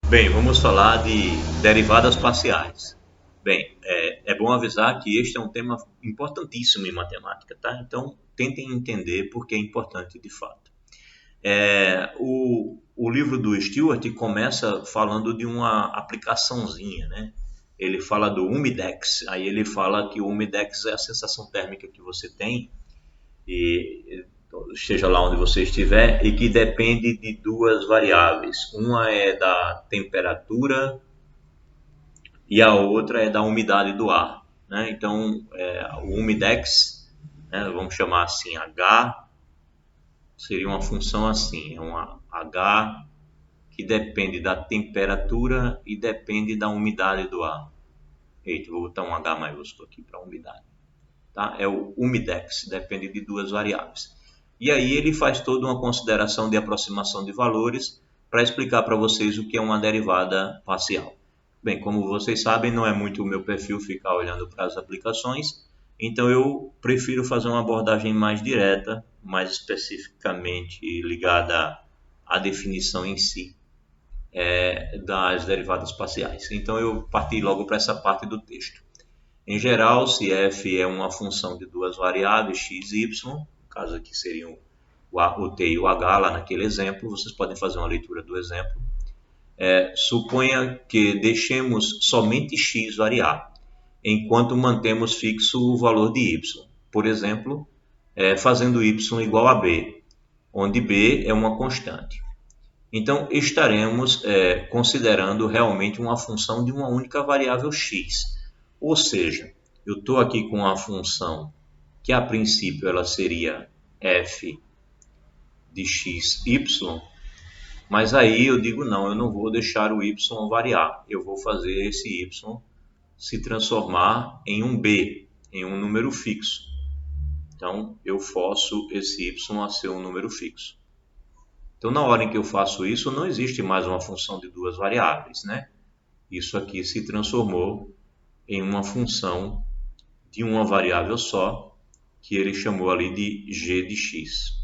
Bem, vamos falar de derivadas parciais. Bem, é bom avisar que este é um tema importantíssimo em matemática, tá? Então, tentem entender por que é importante de fato. O livro do Stewart começa falando de uma aplicaçãozinha, né? Ele fala do Humidex, aí ele fala que o Humidex é a sensação térmica que você tem e esteja lá onde você estiver, e que depende de duas variáveis. Uma é da temperatura e a outra é da umidade do ar. Né? Então, o Humidex, né, vamos chamar assim, H, seria uma função assim, é uma H que depende da temperatura e depende da umidade do ar. Eita, vou botar um H maiúsculo aqui para umidade. Tá? É o Humidex, depende de duas variáveis. E aí ele faz toda uma consideração de aproximação de valores para explicar para vocês o que é uma derivada parcial. Bem, como vocês sabem, não é muito o meu perfil ficar olhando para as aplicações, então eu prefiro fazer uma abordagem mais direta, mais especificamente ligada à definição em si das derivadas parciais. Então eu parti logo para essa parte do texto. Em geral, se f é uma função de duas variáveis, x e y, no caso aqui seriam o t e o h lá naquele exemplo, vocês podem fazer uma leitura do exemplo. Suponha que deixemos somente x variar, enquanto mantemos fixo o valor de y. Por exemplo, fazendo y igual a b, onde b é uma constante. Então, estaremos considerando realmente uma função de uma única variável x. Ou seja, eu estou aqui com uma função que a princípio ela seria f de xy, mas aí eu digo não, eu não vou deixar o y variar, eu vou fazer esse y se transformar em um b, em um número fixo. Então eu forço esse y a ser um número fixo. Então na hora em que eu faço isso, não existe mais uma função de duas variáveis, né? Isso aqui se transformou em uma função de uma variável só, que ele chamou ali de g de x.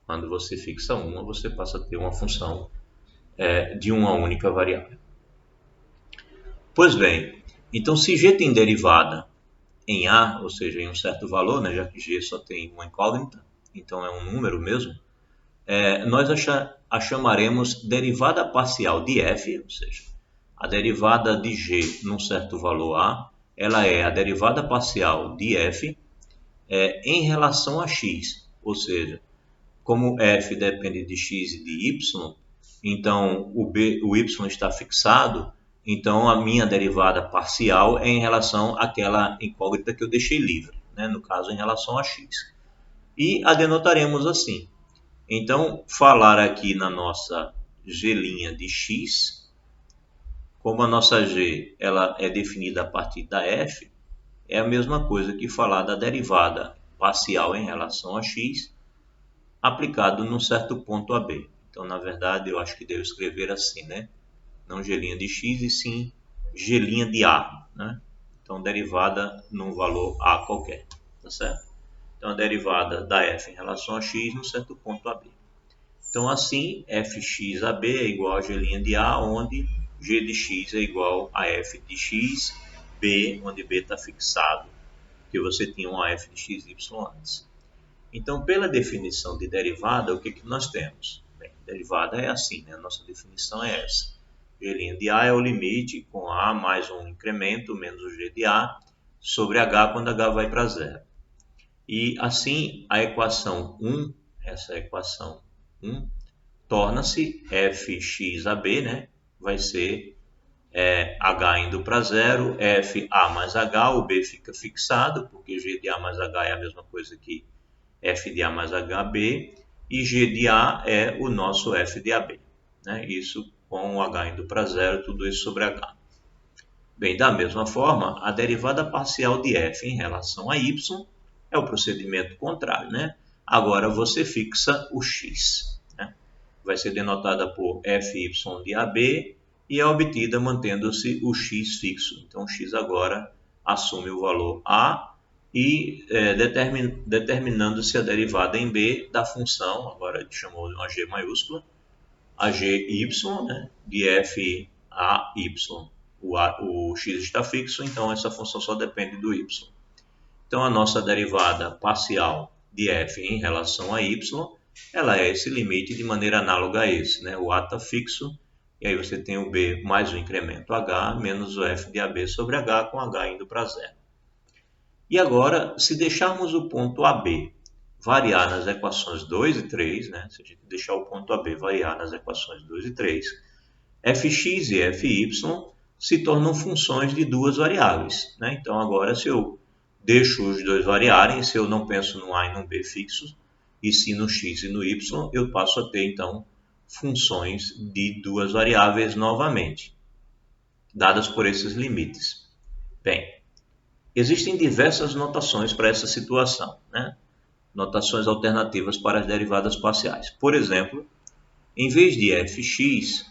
Quando você fixa uma, você passa a ter uma função de uma única variável. Pois bem, então se g tem derivada em a, ou seja, em um certo valor, né, já que g só tem uma incógnita, então é um número mesmo, nós a chamaremos derivada parcial de f, ou seja, a derivada de g num certo valor a, ela é a derivada parcial de f em relação a x, ou seja, como f depende de x e de y, então o y está fixado, então a minha derivada parcial é em relação àquela incógnita que eu deixei livre, né? No caso em relação a x. E a denotaremos assim. Então, falar aqui na nossa g' de x, como a nossa g ela é definida a partir da f, é a mesma coisa que falar da derivada parcial em relação a x aplicado num certo ponto AB. Então, na verdade, eu acho que devo escrever assim, né? Não g' de x, e sim g' de a, né? Então, derivada num valor a qualquer, tá certo? Então, a derivada da f em relação a x num certo ponto AB. Então, assim, fx a b é igual a g' de a, onde g de x é igual a f de x, b, onde b está fixado, porque você tinha uma f de xy antes. Então, pela definição de derivada, o que nós temos? Bem, derivada é assim, né? A nossa definição é essa. G' de A é o limite com A mais um incremento, menos o G de A, sobre H quando H vai para zero. E assim, a equação 1, essa equação 1, torna-se fxab, né? Vai ser H indo para zero, FA mais H, o B fica fixado, porque G de A mais H é a mesma coisa que f de A mais HB, e G de A é o nosso f de AB. Né? Isso com o H indo para zero, tudo isso sobre H. Bem, da mesma forma, a derivada parcial de f em relação a y é o procedimento contrário. Né? Agora você fixa o x. Né? Vai ser denotada por fy de AB e é obtida mantendo-se o x fixo. Então, o x agora assume o valor A e determinando-se a derivada em b da função, agora ele chamou de uma g maiúscula, a GY, né, de f a y. O x está fixo, então essa função só depende do y. Então a nossa derivada parcial de f em relação a y, ela é esse limite de maneira análoga a esse, né? O a está fixo, e aí você tem o b mais o incremento h, menos o f de ab sobre h, com h indo para zero. E agora, se deixarmos o ponto AB variar nas equações 2 e 3, né? Se a gente deixar o ponto AB variar nas equações 2 e 3, fx e fy se tornam funções de duas variáveis, né? Então agora, se eu deixo os dois variarem, se eu não penso no a e no b fixos, e sim no x e no y, eu passo a ter então funções de duas variáveis novamente, dadas por esses limites. Bem, existem diversas notações para essa situação, né? Notações alternativas para as derivadas parciais. Por exemplo, em vez de fx,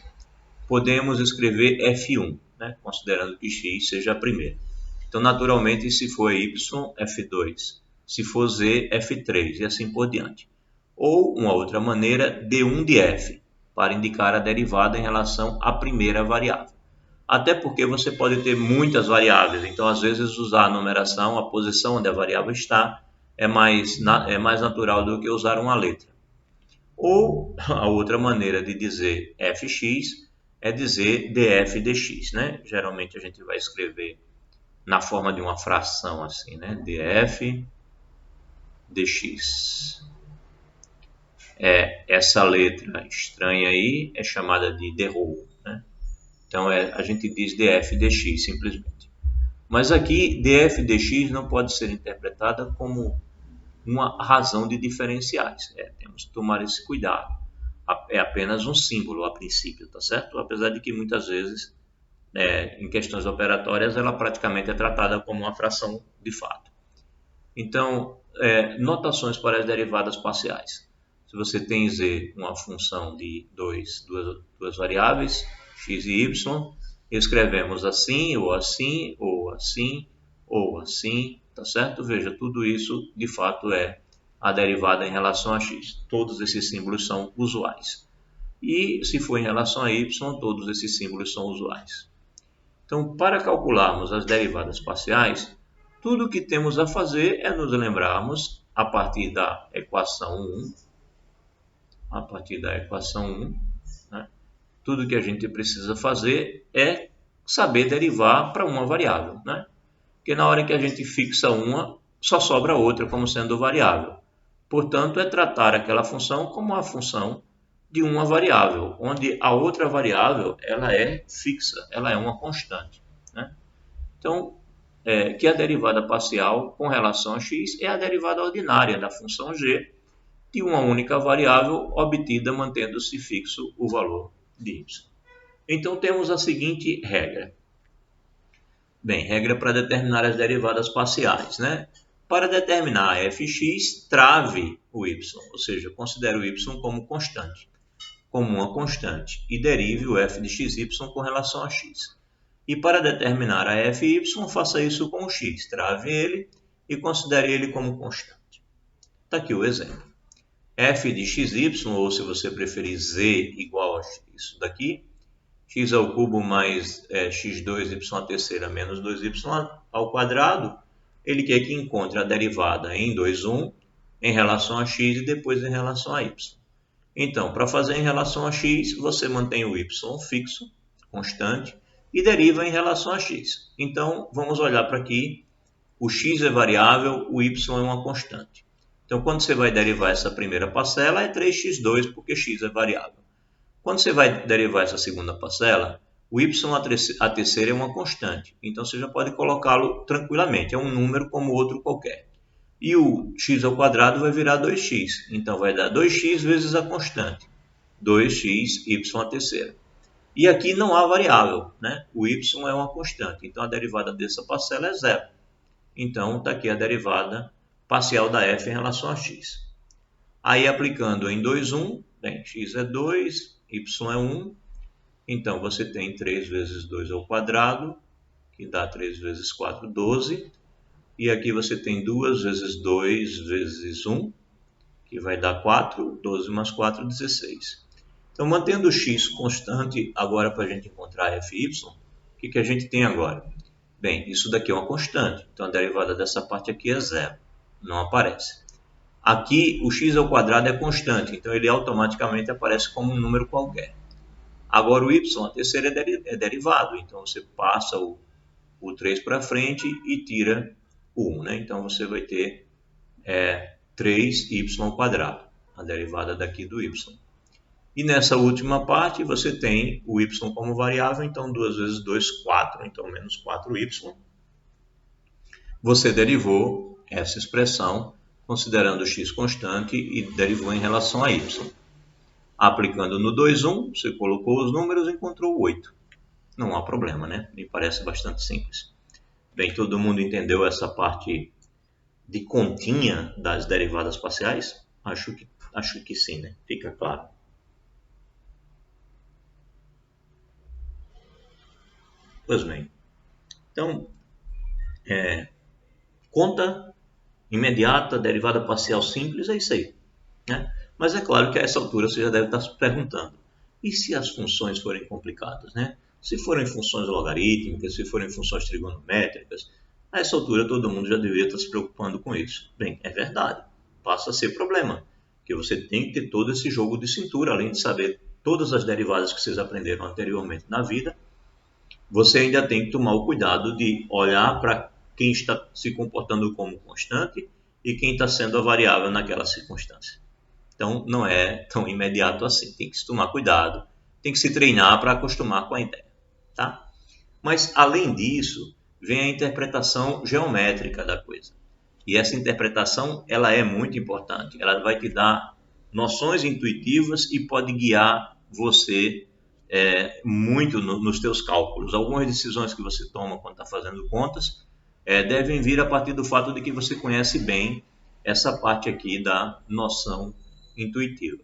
podemos escrever f1, né? Considerando que x seja a primeira. Então, naturalmente, se for y, f2, se for z, f3 e assim por diante. Ou, uma outra maneira, d1 de f, para indicar a derivada em relação à primeira variável. Até porque você pode ter muitas variáveis, então às vezes usar a numeração, a posição onde a variável está, é mais natural do que usar uma letra. Ou a outra maneira de dizer fx é dizer df dx, né? Geralmente a gente vai escrever na forma de uma fração assim, né? df dx. Essa letra estranha aí é chamada de derrow, né? Então a gente diz df dx simplesmente. Mas aqui df dx não pode ser interpretada como uma razão de diferenciais. Temos que tomar esse cuidado. É apenas um símbolo a princípio, tá certo? Apesar de que muitas vezes, em questões operatórias, ela praticamente é tratada como uma fração de fato. Então, notações para as derivadas parciais. Se você tem z, uma função de duas variáveis, x e y, escrevemos assim, ou assim, ou assim, ou assim, tá certo? Veja, tudo isso de fato é a derivada em relação a x. Todos esses símbolos são usuais. E se for em relação a y, todos esses símbolos são usuais. Então, para calcularmos as derivadas parciais, tudo o que temos a fazer é nos lembrarmos, a partir da equação 1, né? Tudo que a gente precisa fazer é saber derivar para uma variável, né? Porque na hora que a gente fixa uma, só sobra outra como sendo variável. Portanto, é tratar aquela função como uma função de uma variável, onde a outra variável ela é fixa, ela é uma constante, né? Então, que a derivada parcial com relação a x é a derivada ordinária da função g de uma única variável obtida mantendo-se fixo o valor de y. Então, temos a seguinte regra. Bem, regra para determinar as derivadas parciais, né? Para determinar fx, trave o y, ou seja, considere o y como uma constante, e derive o f de xy com relação a x. E para determinar a fy, faça isso com o x, trave ele e considere ele como constante. Está aqui o exemplo. F de xy, ou se você preferir z igual a isso daqui, x ao cubo mais x2y à terceira menos 2y ao quadrado, ele quer que encontre a derivada em 2,1 em relação a x e depois em relação a y. Então, para fazer em relação a x, você mantém o y fixo, constante, e deriva em relação a x. Então, vamos olhar para aqui, o x é variável, o y é uma constante. Então, quando você vai derivar essa primeira parcela, é 3x2, porque x é variável. Quando você vai derivar essa segunda parcela, o y a terceira é uma constante. Então, você já pode colocá-lo tranquilamente. É um número como outro qualquer. E o x ao quadrado vai virar 2x. Então, vai dar 2x vezes a constante. 2x, y a terceira. E aqui não há variável, né? O y é uma constante. Então, a derivada dessa parcela é zero. Então, está aqui a derivada parcial da f em relação a x. Aí, aplicando em 2,1, bem, x é 2, y é 1. Então, você tem 3 vezes 2 ao quadrado, que dá 3 vezes 4, 12. E aqui você tem 2 vezes 2 vezes 1, que vai dar 4. 12 mais 4, 16. Então, mantendo o x constante agora para a gente encontrar fy, o que a gente tem agora? Bem, isso daqui é uma constante, então a derivada dessa parte aqui é zero, não aparece. Aqui o x ao quadrado é constante, então ele automaticamente aparece como um número qualquer. Agora o y, a terceira é derivado, então você passa o 3 para frente e tira o 1, né? Então você vai ter 3y ao quadrado, a derivada daqui do y. E nessa última parte você tem o y como variável, então 2 vezes 2, 4, então menos 4y. Você derivou essa expressão considerando x constante e derivou em relação a y. Aplicando no 2, 1, você colocou os números e encontrou 8. Não há problema, né? Me parece bastante simples. Bem, todo mundo entendeu essa parte de continha das derivadas parciais? Acho que sim, né? Fica claro. Pois bem. Então, conta imediata, derivada parcial simples, é isso aí, né? Mas é claro que a essa altura você já deve estar se perguntando, e se as funções forem complicadas, né? Se forem funções logarítmicas, se forem funções trigonométricas, a essa altura todo mundo já deveria estar se preocupando com isso. Bem, é verdade, passa a ser problema, porque você tem que ter todo esse jogo de cintura, além de saber todas as derivadas que vocês aprenderam anteriormente na vida, você ainda tem que tomar o cuidado de olhar para quem está se comportando como constante e quem está sendo a variável naquela circunstância. Então, não é tão imediato assim. Tem que se tomar cuidado, tem que se treinar para acostumar com a ideia. Tá? Mas, além disso, vem a interpretação geométrica da coisa. E essa interpretação ela é muito importante. Ela vai te dar noções intuitivas e pode guiar você muito nos teus cálculos. Algumas decisões que você toma quando está fazendo contas devem vir a partir do fato de que você conhece bem essa parte aqui da noção intuitiva.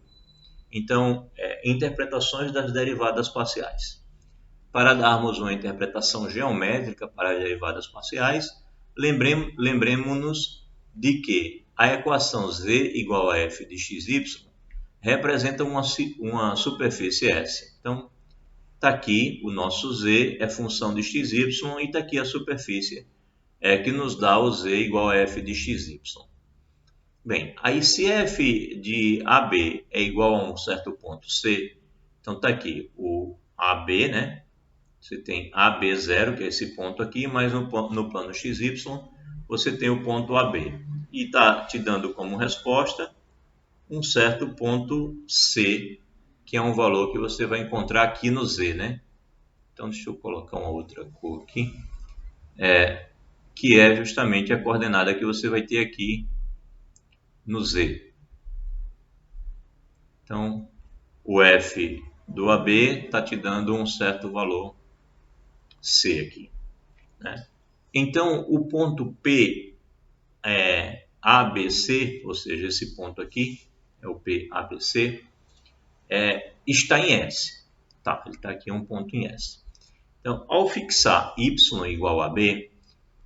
Então, interpretações das derivadas parciais. Para darmos uma interpretação geométrica para as derivadas parciais, lembremos-nos de que a equação z igual a f de xy representa uma superfície S. Então, está aqui o nosso z é função de xy e está aqui a superfície que nos dá o z igual a f de xy. Bem, aí se f de AB é igual a um certo ponto C, então está aqui o AB, né? Você tem AB0, que é esse ponto aqui, mas no plano XY você tem o ponto AB. E está te dando como resposta um certo ponto C, que é um valor que você vai encontrar aqui no Z, né? Então deixa eu colocar uma outra cor aqui, que é justamente a coordenada que você vai ter aqui no Z. Então, o F do AB está te dando um certo valor C aqui, né? Então, o ponto P ABC, ou seja, esse ponto aqui, é o P ABC, está em S. Tá, ele está aqui um ponto em S. Então, ao fixar y igual a B,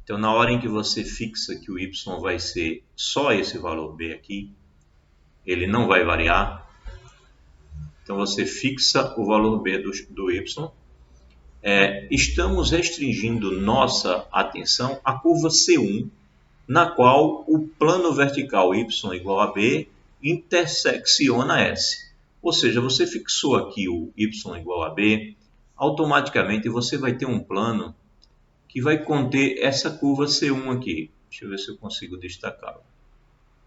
então na hora em que você fixa que o y vai ser só esse valor B aqui, ele não vai variar, então você fixa o valor B do y, estamos restringindo nossa atenção à curva C1, na qual o plano vertical y igual a B intersecciona S. Ou seja, você fixou aqui o y igual a B, automaticamente você vai ter um plano que vai conter essa curva C1 aqui. Deixa eu ver se eu consigo destacar.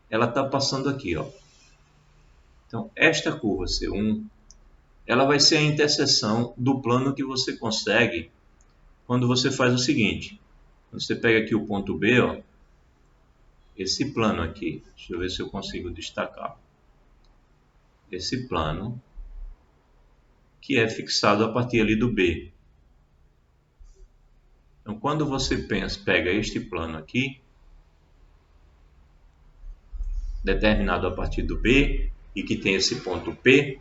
Ela está passando aqui, ó. Então, esta curva C1, ela vai ser a interseção do plano que você consegue quando você faz o seguinte. Quando você pega aqui o ponto B, ó, esse plano aqui, deixa eu ver se eu consigo destacar. Esse plano que é fixado a partir ali do B. Então, quando você pega este plano aqui, determinado a partir do B, e que tem esse ponto P,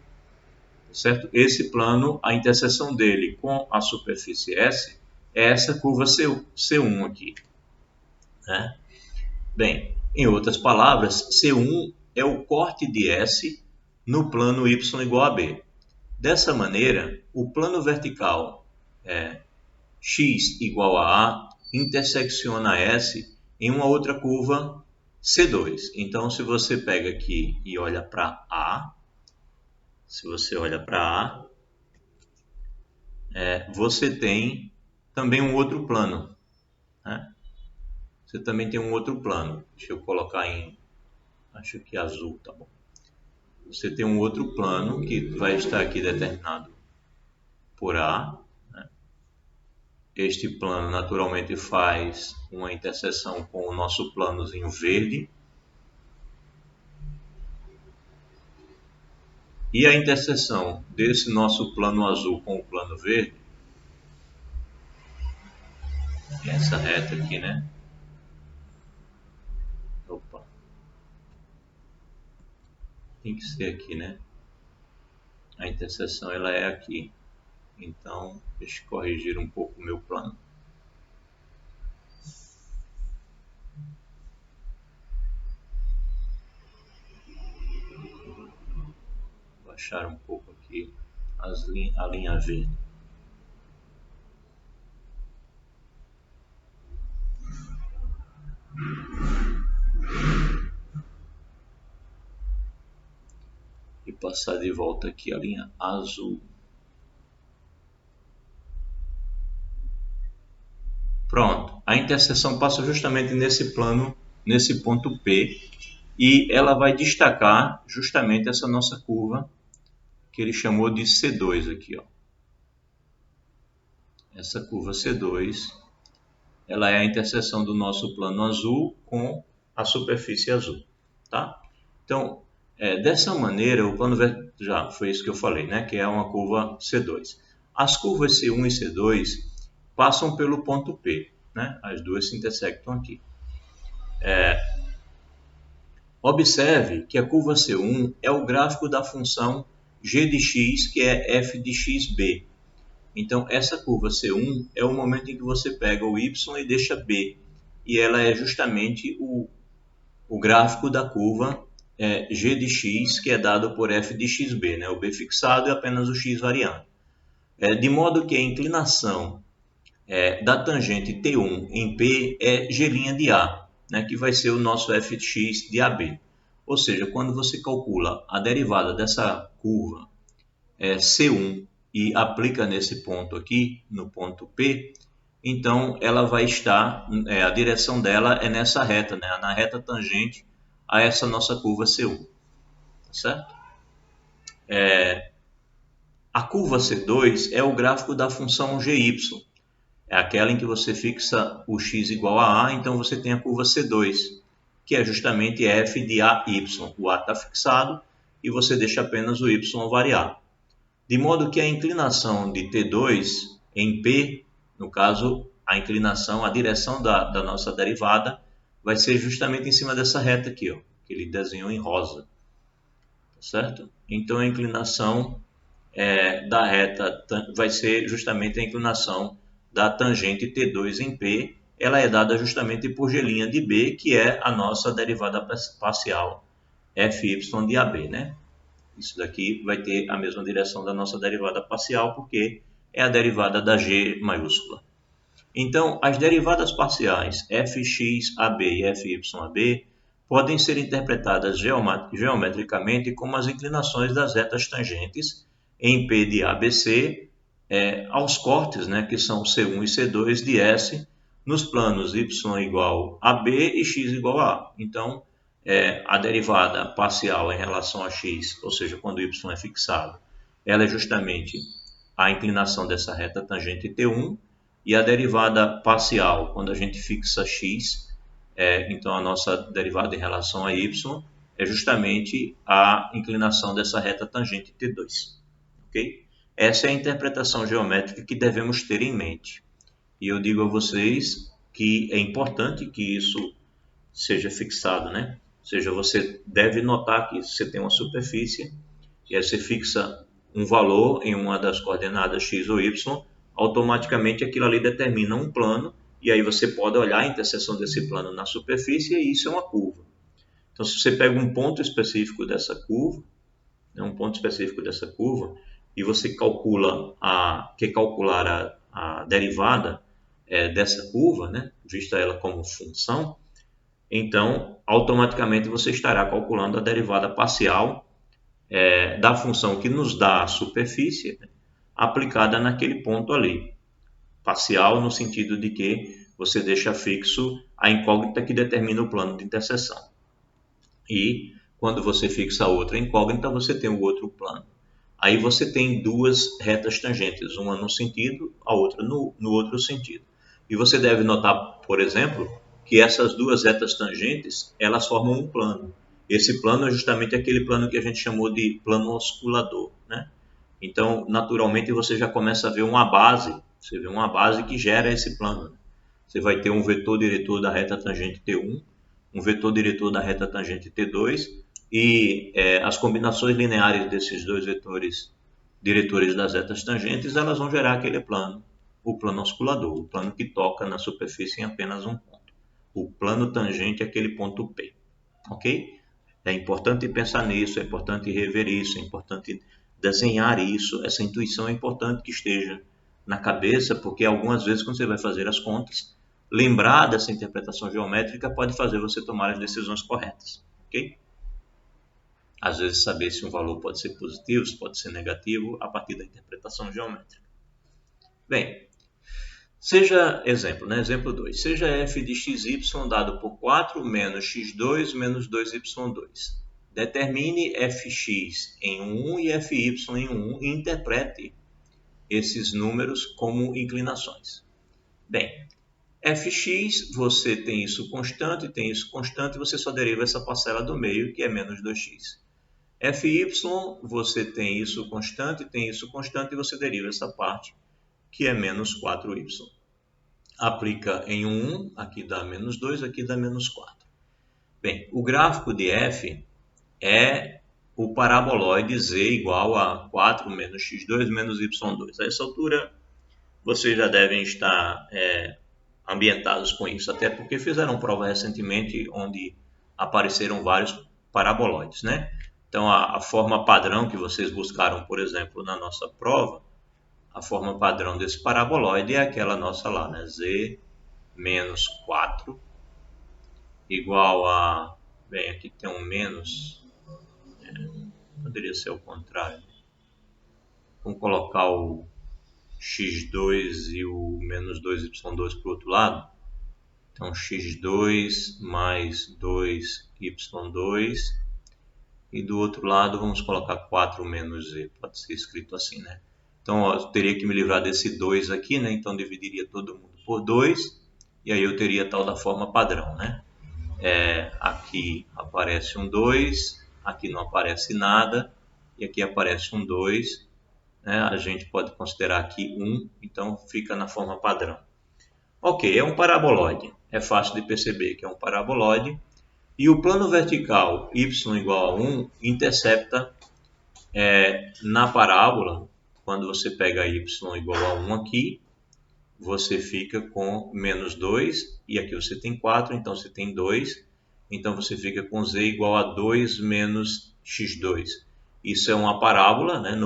certo? Esse plano, a interseção dele com a superfície S, é essa curva C1 aqui, né? Bem, em outras palavras, C1 é o corte de S no plano y igual a B. Dessa maneira, o plano vertical x igual a A intersecciona S em uma outra curva C2. Então, se você pega aqui e olha para A, você tem também um outro plano, né? Você também tem um outro plano. Deixa eu colocar acho que azul, tá bom. Você tem um outro plano que vai estar aqui determinado por A. Este plano naturalmente faz uma interseção com o nosso planozinho verde. E a interseção desse nosso plano azul com o plano verde, essa reta aqui, né? Opa. Tem que ser aqui, né? A interseção ela é aqui. Então, deixa eu corrigir um pouco o meu plano. Baixar um pouco aqui a linha verde. E passar de volta aqui a linha azul. Pronto, a interseção passa justamente nesse plano, nesse ponto P, e ela vai destacar justamente essa nossa curva que ele chamou de C2 aqui, ó. Essa curva C2, ela é a interseção do nosso plano azul com a superfície azul, tá? Então, dessa maneira, o plano já foi isso que eu falei, né? Que é uma curva C2. As curvas C1 e C2 passam pelo ponto P, né? As duas se intersectam aqui. Observe que a curva C1 é o gráfico da função g de x, que é f de xb. Então, essa curva C1 é o momento em que você pega o y e deixa b. E ela é justamente o gráfico da curva g de x, que é dado por f de xb, né? O b fixado e apenas o x variando. De modo que a inclinação da tangente T1 em P é g' de A, né? Que vai ser o nosso fx de AB. Ou seja, quando você calcula a derivada dessa curva C1 e aplica nesse ponto aqui, no ponto P, então ela vai estar, a direção dela é nessa reta, né? Na reta tangente a essa nossa curva C1, tá certo? A curva C2 é o gráfico da função GY, é aquela em que você fixa o x igual a A, então você tem a curva C2, que é justamente f de AY. O A está fixado e você deixa apenas o y variar. De modo que a inclinação de T2 em P, no caso, a inclinação, a direção da nossa derivada, vai ser justamente em cima dessa reta aqui, ó, que ele desenhou em rosa. Certo? Então a inclinação da reta vai ser justamente a inclinação da tangente T2 em P. Ela é dada justamente por g' de B, que é a nossa derivada parcial fy de AB, né? Isso daqui vai ter a mesma direção da nossa derivada parcial, porque é a derivada da G maiúscula. Então, as derivadas parciais fxab e fyab podem ser interpretadas geometricamente como as inclinações das retas tangentes em P de ABC aos cortes, né, que são C1 e C2 de S, nos planos y igual a B e x igual a A. Então, a derivada parcial em relação a x, ou seja, quando y é fixado, ela é justamente a inclinação dessa reta tangente T1, e a derivada parcial, quando a gente fixa x, então a nossa derivada em relação a y, é justamente a inclinação dessa reta tangente T2. Okay? Essa é a interpretação geométrica que devemos ter em mente. E eu digo a vocês que é importante que isso seja fixado, né? Ou seja, você deve notar que você tem uma superfície e aí você fixa um valor em uma das coordenadas x ou y, automaticamente aquilo ali determina um plano e aí você pode olhar a interseção desse plano na superfície e isso é uma curva. Então, se você pega um ponto específico dessa curva, e você quer calcular a derivada dessa curva, né, vista ela como função, então automaticamente você estará calculando a derivada parcial da função que nos dá a superfície, né, aplicada naquele ponto ali. Parcial no sentido de que você deixa fixo a incógnita que determina o plano de interseção. E quando você fixa outra incógnita, você tem o outro plano. Aí você tem duas retas tangentes, uma num sentido, a outra no outro sentido. E você deve notar, por exemplo, que essas duas retas tangentes, elas formam um plano. Esse plano é justamente aquele plano que a gente chamou de plano osculador, né? Então, naturalmente, você já começa a ver uma base, você vê uma base que gera esse plano. Você vai ter um vetor diretor da reta tangente T1, um vetor diretor da reta tangente T2, e as combinações lineares desses dois vetores diretores das retas tangentes, elas vão gerar aquele plano, o plano osculador, o plano que toca na superfície em apenas um ponto. O plano tangente é aquele ponto P, ok? É importante pensar nisso, é importante rever isso, é importante desenhar isso, essa intuição é importante que esteja na cabeça, porque algumas vezes quando você vai fazer as contas, lembrar dessa interpretação geométrica pode fazer você tomar as decisões corretas, ok? Às vezes saber se um valor pode ser positivo, se pode ser negativo, a partir da interpretação geométrica. Bem, seja exemplo, né? Exemplo 2. Seja f de xy dado por 4 menos x2 menos 2y2. Determine fx em 1 e fy em 1 e interprete esses números como inclinações. Bem, fx, você tem isso constante, você só deriva essa parcela do meio, que é menos 2x. Fy, você tem isso constante, e você deriva essa parte, que é menos 4y. Aplica em 1, aqui dá menos 2, aqui dá menos 4. Bem, o gráfico de f é o paraboloide z igual a 4 menos x2 menos y2. A essa altura, vocês já devem estar ambientados com isso, até porque fizeram prova recentemente onde apareceram vários paraboloides, né? Então, a forma padrão que vocês buscaram, por exemplo, na nossa prova, a forma padrão desse paraboloide é aquela nossa lá, né? Z menos 4 igual a... Bem, aqui tem um menos... poderia ser o contrário. Vamos colocar o x2 e o menos 2y2 para o outro lado. Então, x2 mais 2y2. E do outro lado, vamos colocar 4 menos z. Pode ser escrito assim, né? Então, ó, eu teria que me livrar desse 2 aqui, né? Então, dividiria todo mundo por 2. E aí eu teria tal da forma padrão, né? Aqui aparece um 2. Aqui não aparece nada. E aqui aparece um 2. Né? A gente pode considerar aqui 1. Então, fica na forma padrão. Ok, é um paraboloide. É fácil de perceber que é um paraboloide. E o plano vertical y igual a 1 intercepta na parábola, quando você pega y igual a 1 aqui, você fica com menos 2, e aqui você tem 4, então você tem 2, então você fica com z igual a 2 menos x2. Isso é uma parábola, né,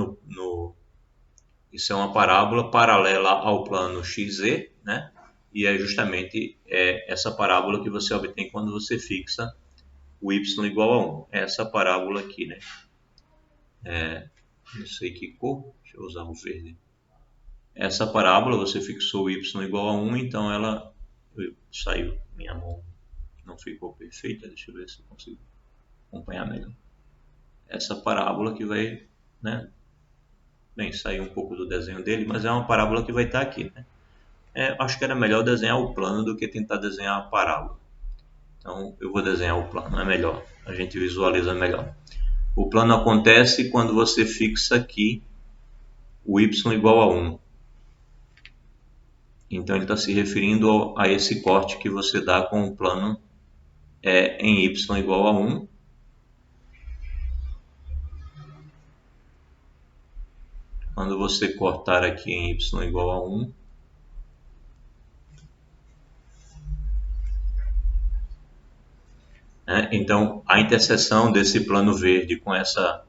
isso é uma parábola paralela ao plano xz, né, e é justamente essa parábola que você obtém quando você fixa o y igual a 1. É essa parábola aqui, né? Não sei que cor, deixa eu usar o verde. Essa parábola, você fixou o y igual a 1, então ela saiu, minha mão não ficou perfeita, deixa eu ver se eu consigo acompanhar melhor. Essa parábola que vai, né? Bem, saiu um pouco do desenho dele, mas é uma parábola que vai estar aqui, né? Acho que era melhor desenhar o plano do que tentar desenhar a parábola. Então, eu vou desenhar o plano, é melhor, a gente visualiza melhor. O plano acontece quando você fixa aqui o y igual a 1. Então, ele está se referindo a esse corte que você dá com o plano em y igual a 1. Quando você cortar aqui em y igual a 1, então a interseção desse plano verde com essa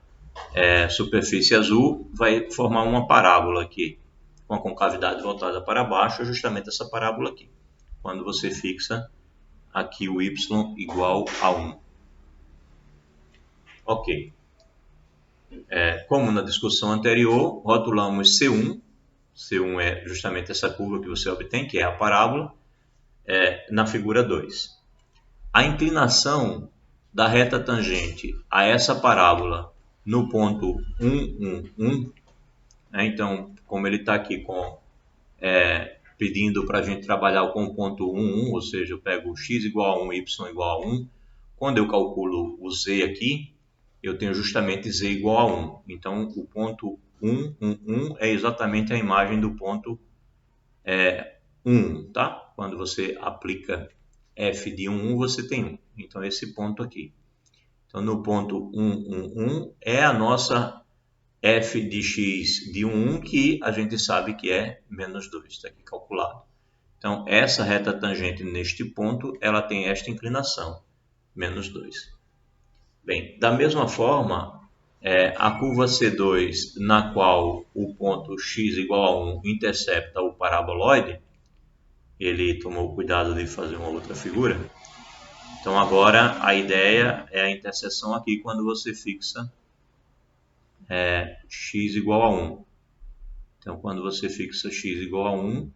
superfície azul, vai formar uma parábola aqui, com a concavidade voltada para baixo, justamente essa parábola aqui, quando você fixa aqui o y igual a 1. Ok. Como na discussão anterior, rotulamos C1. C1 é justamente essa curva que você obtém, que é a parábola, na figura 2. A inclinação da reta tangente a essa parábola no ponto 1, 1, 1, né? Então, como ele está aqui pedindo para a gente trabalhar com o ponto 1, 1, ou seja, eu pego x igual a 1, y igual a 1, quando eu calculo o z aqui, eu tenho justamente z igual a 1. Então, o ponto 1, 1, 1 é exatamente a imagem do ponto 1, tá? Quando você aplica f de 1, 1, você tem 1. Então, esse ponto aqui. Então, no ponto 1, 1, 1 é a nossa f de x de 1, 1, que a gente sabe que é menos 2, está aqui calculado. Então, essa reta tangente neste ponto, ela tem esta inclinação, menos 2. Bem, da mesma forma, a curva C2, na qual o ponto x igual a 1 intercepta o paraboloide, ele tomou cuidado de fazer uma outra figura. Então, agora a ideia é a interseção aqui quando você fixa x igual a 1. Então, quando você fixa x igual a 1,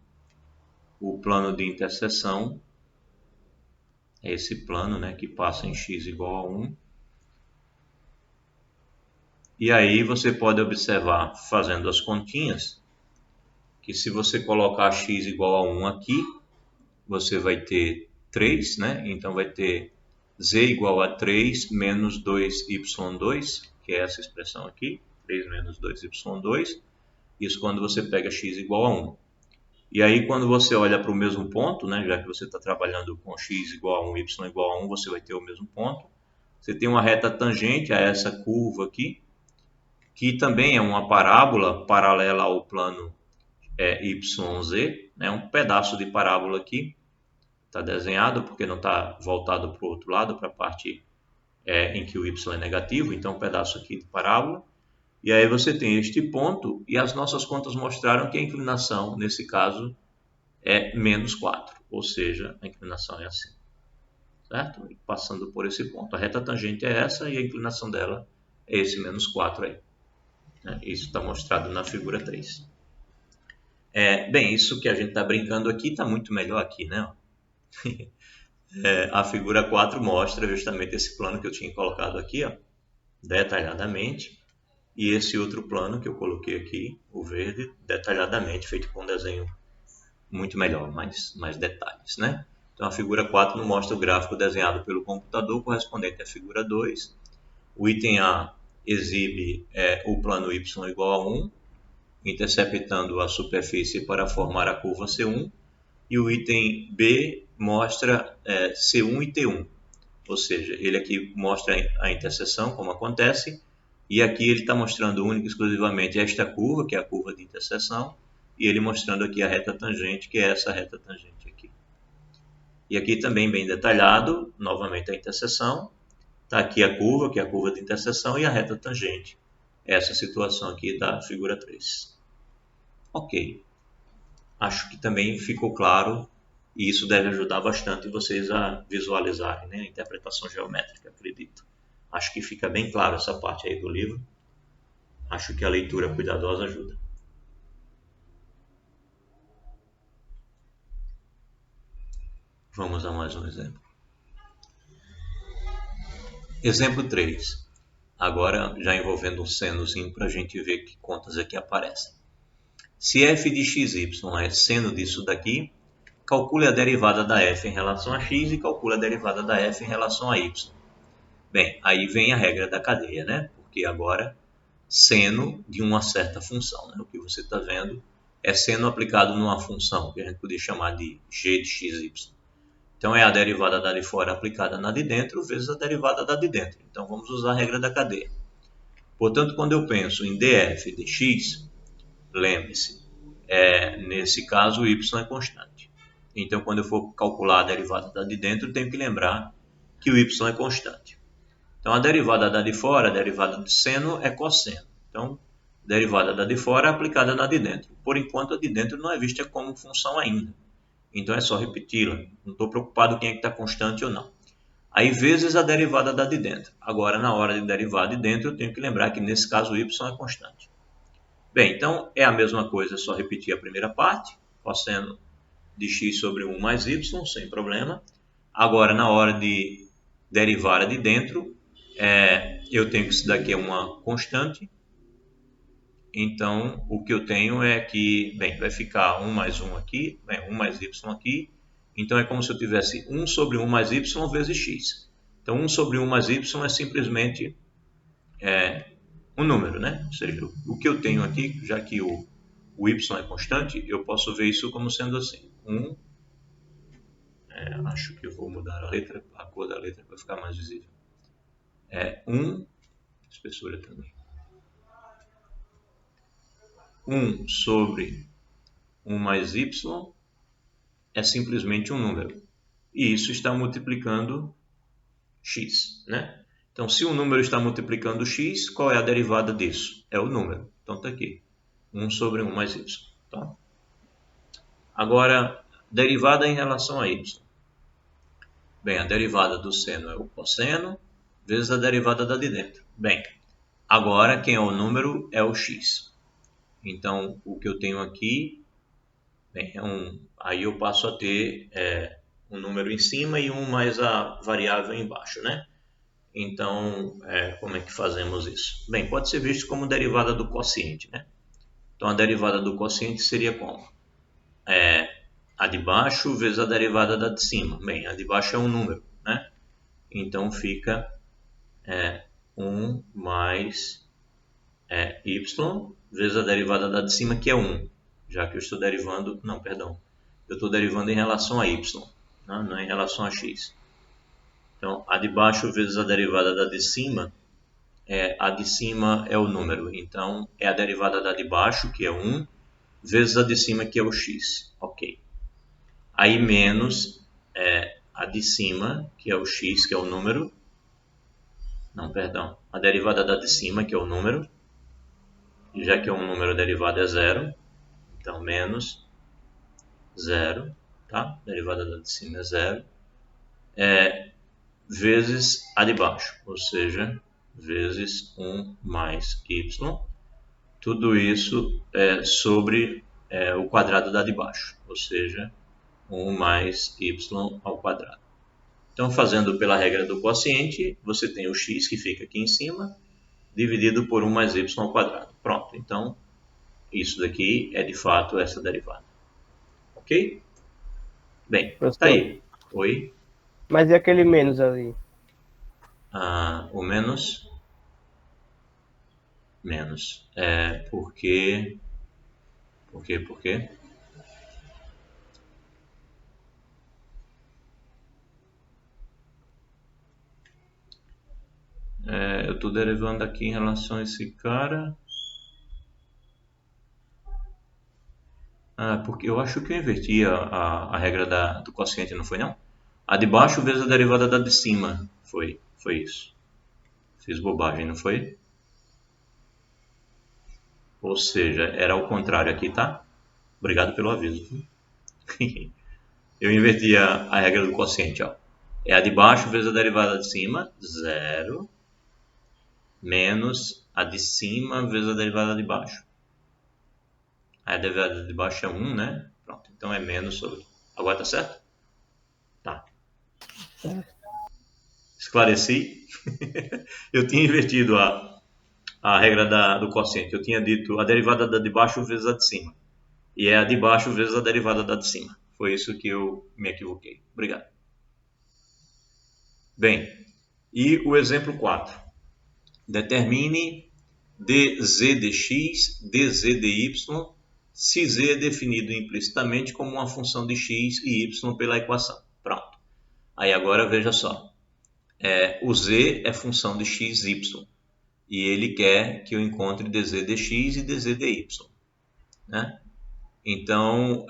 o plano de interseção é esse plano, né, que passa em x igual a 1. E aí você pode observar, fazendo as continhas, que se você colocar x igual a 1 aqui, você vai ter 3, né? Então vai ter z igual a 3 menos 2y2, que é essa expressão aqui, 3 menos 2y2. Isso quando você pega x igual a 1. E aí quando você olha para o mesmo ponto, né, já que você está trabalhando com x igual a 1, y igual a 1, você vai ter o mesmo ponto. Você tem uma reta tangente a essa curva aqui, que também é uma parábola paralela ao plano YZ, né? Um pedaço de parábola aqui, está desenhado porque não está voltado para o outro lado, para a parte em que o Y é negativo, então um pedaço aqui de parábola. E aí você tem este ponto, e as nossas contas mostraram que a inclinação, nesse caso, é menos 4, ou seja, a inclinação é assim, certo? E passando por esse ponto. A reta tangente é essa e a inclinação dela é esse menos 4 aí. Isso está mostrado na figura 3. Bem, isso que a gente está brincando aqui está muito melhor aqui, né? A figura 4 mostra justamente esse plano que eu tinha colocado aqui, ó, detalhadamente, e esse outro plano que eu coloquei aqui, o verde, detalhadamente, feito com um desenho muito melhor, mais detalhes, né? Então a figura 4 mostra o gráfico desenhado pelo computador correspondente à figura 2. O item A exibe o plano y igual a 1, interceptando a superfície para formar a curva C1, e o item B mostra C1 e T1, ou seja, ele aqui mostra a interseção, como acontece, e aqui ele está mostrando única e exclusivamente esta curva, que é a curva de interseção, e ele mostrando aqui a reta tangente, que é essa reta tangente aqui. E aqui também bem detalhado, novamente a interseção, está aqui a curva, que é a curva de interseção, e a reta tangente, essa situação aqui da figura 3. Ok, acho que também ficou claro, e isso deve ajudar bastante vocês a visualizarem, né, a interpretação geométrica, acredito. Acho que fica bem claro essa parte aí do livro. Acho que a leitura cuidadosa ajuda. Vamos a mais um exemplo. Exemplo 3. Agora já envolvendo um senozinho para a gente ver que contas aqui aparecem. Se f de xy é seno disso daqui, calcule a derivada da f em relação a x e calcule a derivada da f em relação a y. Bem, aí vem a regra da cadeia, né? Porque agora seno de uma certa função, né? O que você está vendo é seno aplicado numa função que a gente poderia chamar de g de xy. Então é a derivada da de fora aplicada na de dentro vezes a derivada da de dentro. Então vamos usar a regra da cadeia. Portanto, quando eu penso em df de x, lembre-se, nesse caso o y é constante. Então quando eu for calcular a derivada da de dentro, eu tenho que lembrar que o y é constante. Então, a derivada da de fora, a derivada de seno é cosseno. Então, a derivada da de fora é aplicada na de dentro. Por enquanto, a de dentro não é vista como função ainda. Então, é só repeti-la. Não estou preocupado quem é que está constante ou não. Aí, vezes a derivada da de dentro. Agora, na hora de derivar de dentro, eu tenho que lembrar que, nesse caso, o y é constante. Bem, então, é a mesma coisa, é só repetir a primeira parte. Cosseno de x sobre 1 mais y, sem problema. Agora, na hora de derivar a de dentro, eu tenho que isso daqui é uma constante. Então, o que eu tenho é que, bem, vai ficar 1 mais 1 aqui, 1 mais y aqui. Então, é como se eu tivesse 1 sobre 1 mais y vezes x. Então, 1 sobre 1 mais y é simplesmente um número, né? Ou seja, o que eu tenho aqui, já que o y é constante, eu posso ver isso como sendo assim. 1, acho que eu vou mudar a letra, a cor da letra para ficar mais visível. 1, espessura também. 1 sobre 1 mais y é simplesmente um número. E isso está multiplicando x, né? Então, se um número está multiplicando x, qual é a derivada disso? É o número. Então, está aqui. 1 sobre 1 mais y. Tá? Agora, derivada em relação a y. Bem, a derivada do seno é o cosseno, vezes a derivada da de dentro. Bem, agora quem é o número é o x. Então, o que eu tenho aqui, bem, aí eu passo a ter um número em cima e um mais a variável embaixo, né? Então, como é que fazemos isso? Bem, pode ser visto como derivada do quociente, né? Então, a derivada do quociente seria como? A de baixo vezes a derivada da de cima. Bem, a de baixo é um número, né? Então, fica 1 mais y vezes a derivada da de cima, que é 1. Já que eu estou derivando... Não, perdão. Eu estou derivando em relação a y, né? Não em relação a x. Então, a de baixo vezes a derivada da de cima, a de cima é o número. Então, é a derivada da de baixo, que é 1, vezes a de cima, que é o x. Ok. Aí, menos a de cima, que é o x, que é o número. Não, perdão. A derivada da de cima, que é o número. E já que é um número, a derivada é 0. Então, menos 0. Tá? A derivada da de cima é 0. Vezes a de baixo, ou seja, vezes 1 mais y, tudo isso sobre o quadrado da de baixo, ou seja, 1 mais y ao quadrado. Então, fazendo pela regra do quociente, você tem o x que fica aqui em cima, dividido por 1 mais y ao quadrado. Pronto, então, isso daqui é de fato essa derivada. Ok? Bem, tá aí. Oi? Mas e aquele menos ali? O menos porque... Por quê? Eu estou derivando aqui em relação a esse cara. Porque eu acho que eu inverti a regra do quociente, não foi não? A de baixo vezes a derivada da de cima. Foi isso. Fiz bobagem, não foi? Ou seja, era ao contrário aqui, tá? Obrigado pelo aviso. Eu inverti a regra do quociente, ó. É a de baixo vezes a derivada de cima, 0, menos a de cima vezes a derivada de baixo. A derivada de baixo é 1, né? Pronto, então é menos sobre... Agora tá certo? Tá. Esclareci. Eu tinha invertido a regra do quociente. Eu tinha dito a derivada da de baixo vezes a de cima. E é a de baixo vezes a derivada da de cima. Foi isso que eu me equivoquei. Obrigado. Bem, e o exemplo 4. Determine dz de x, dz de y, se z é definido implicitamente como uma função de x e y pela equação. Pronto. Aí agora veja só. O z é função de x, y. E ele quer que eu encontre dz de x e dz de y. Né? Então,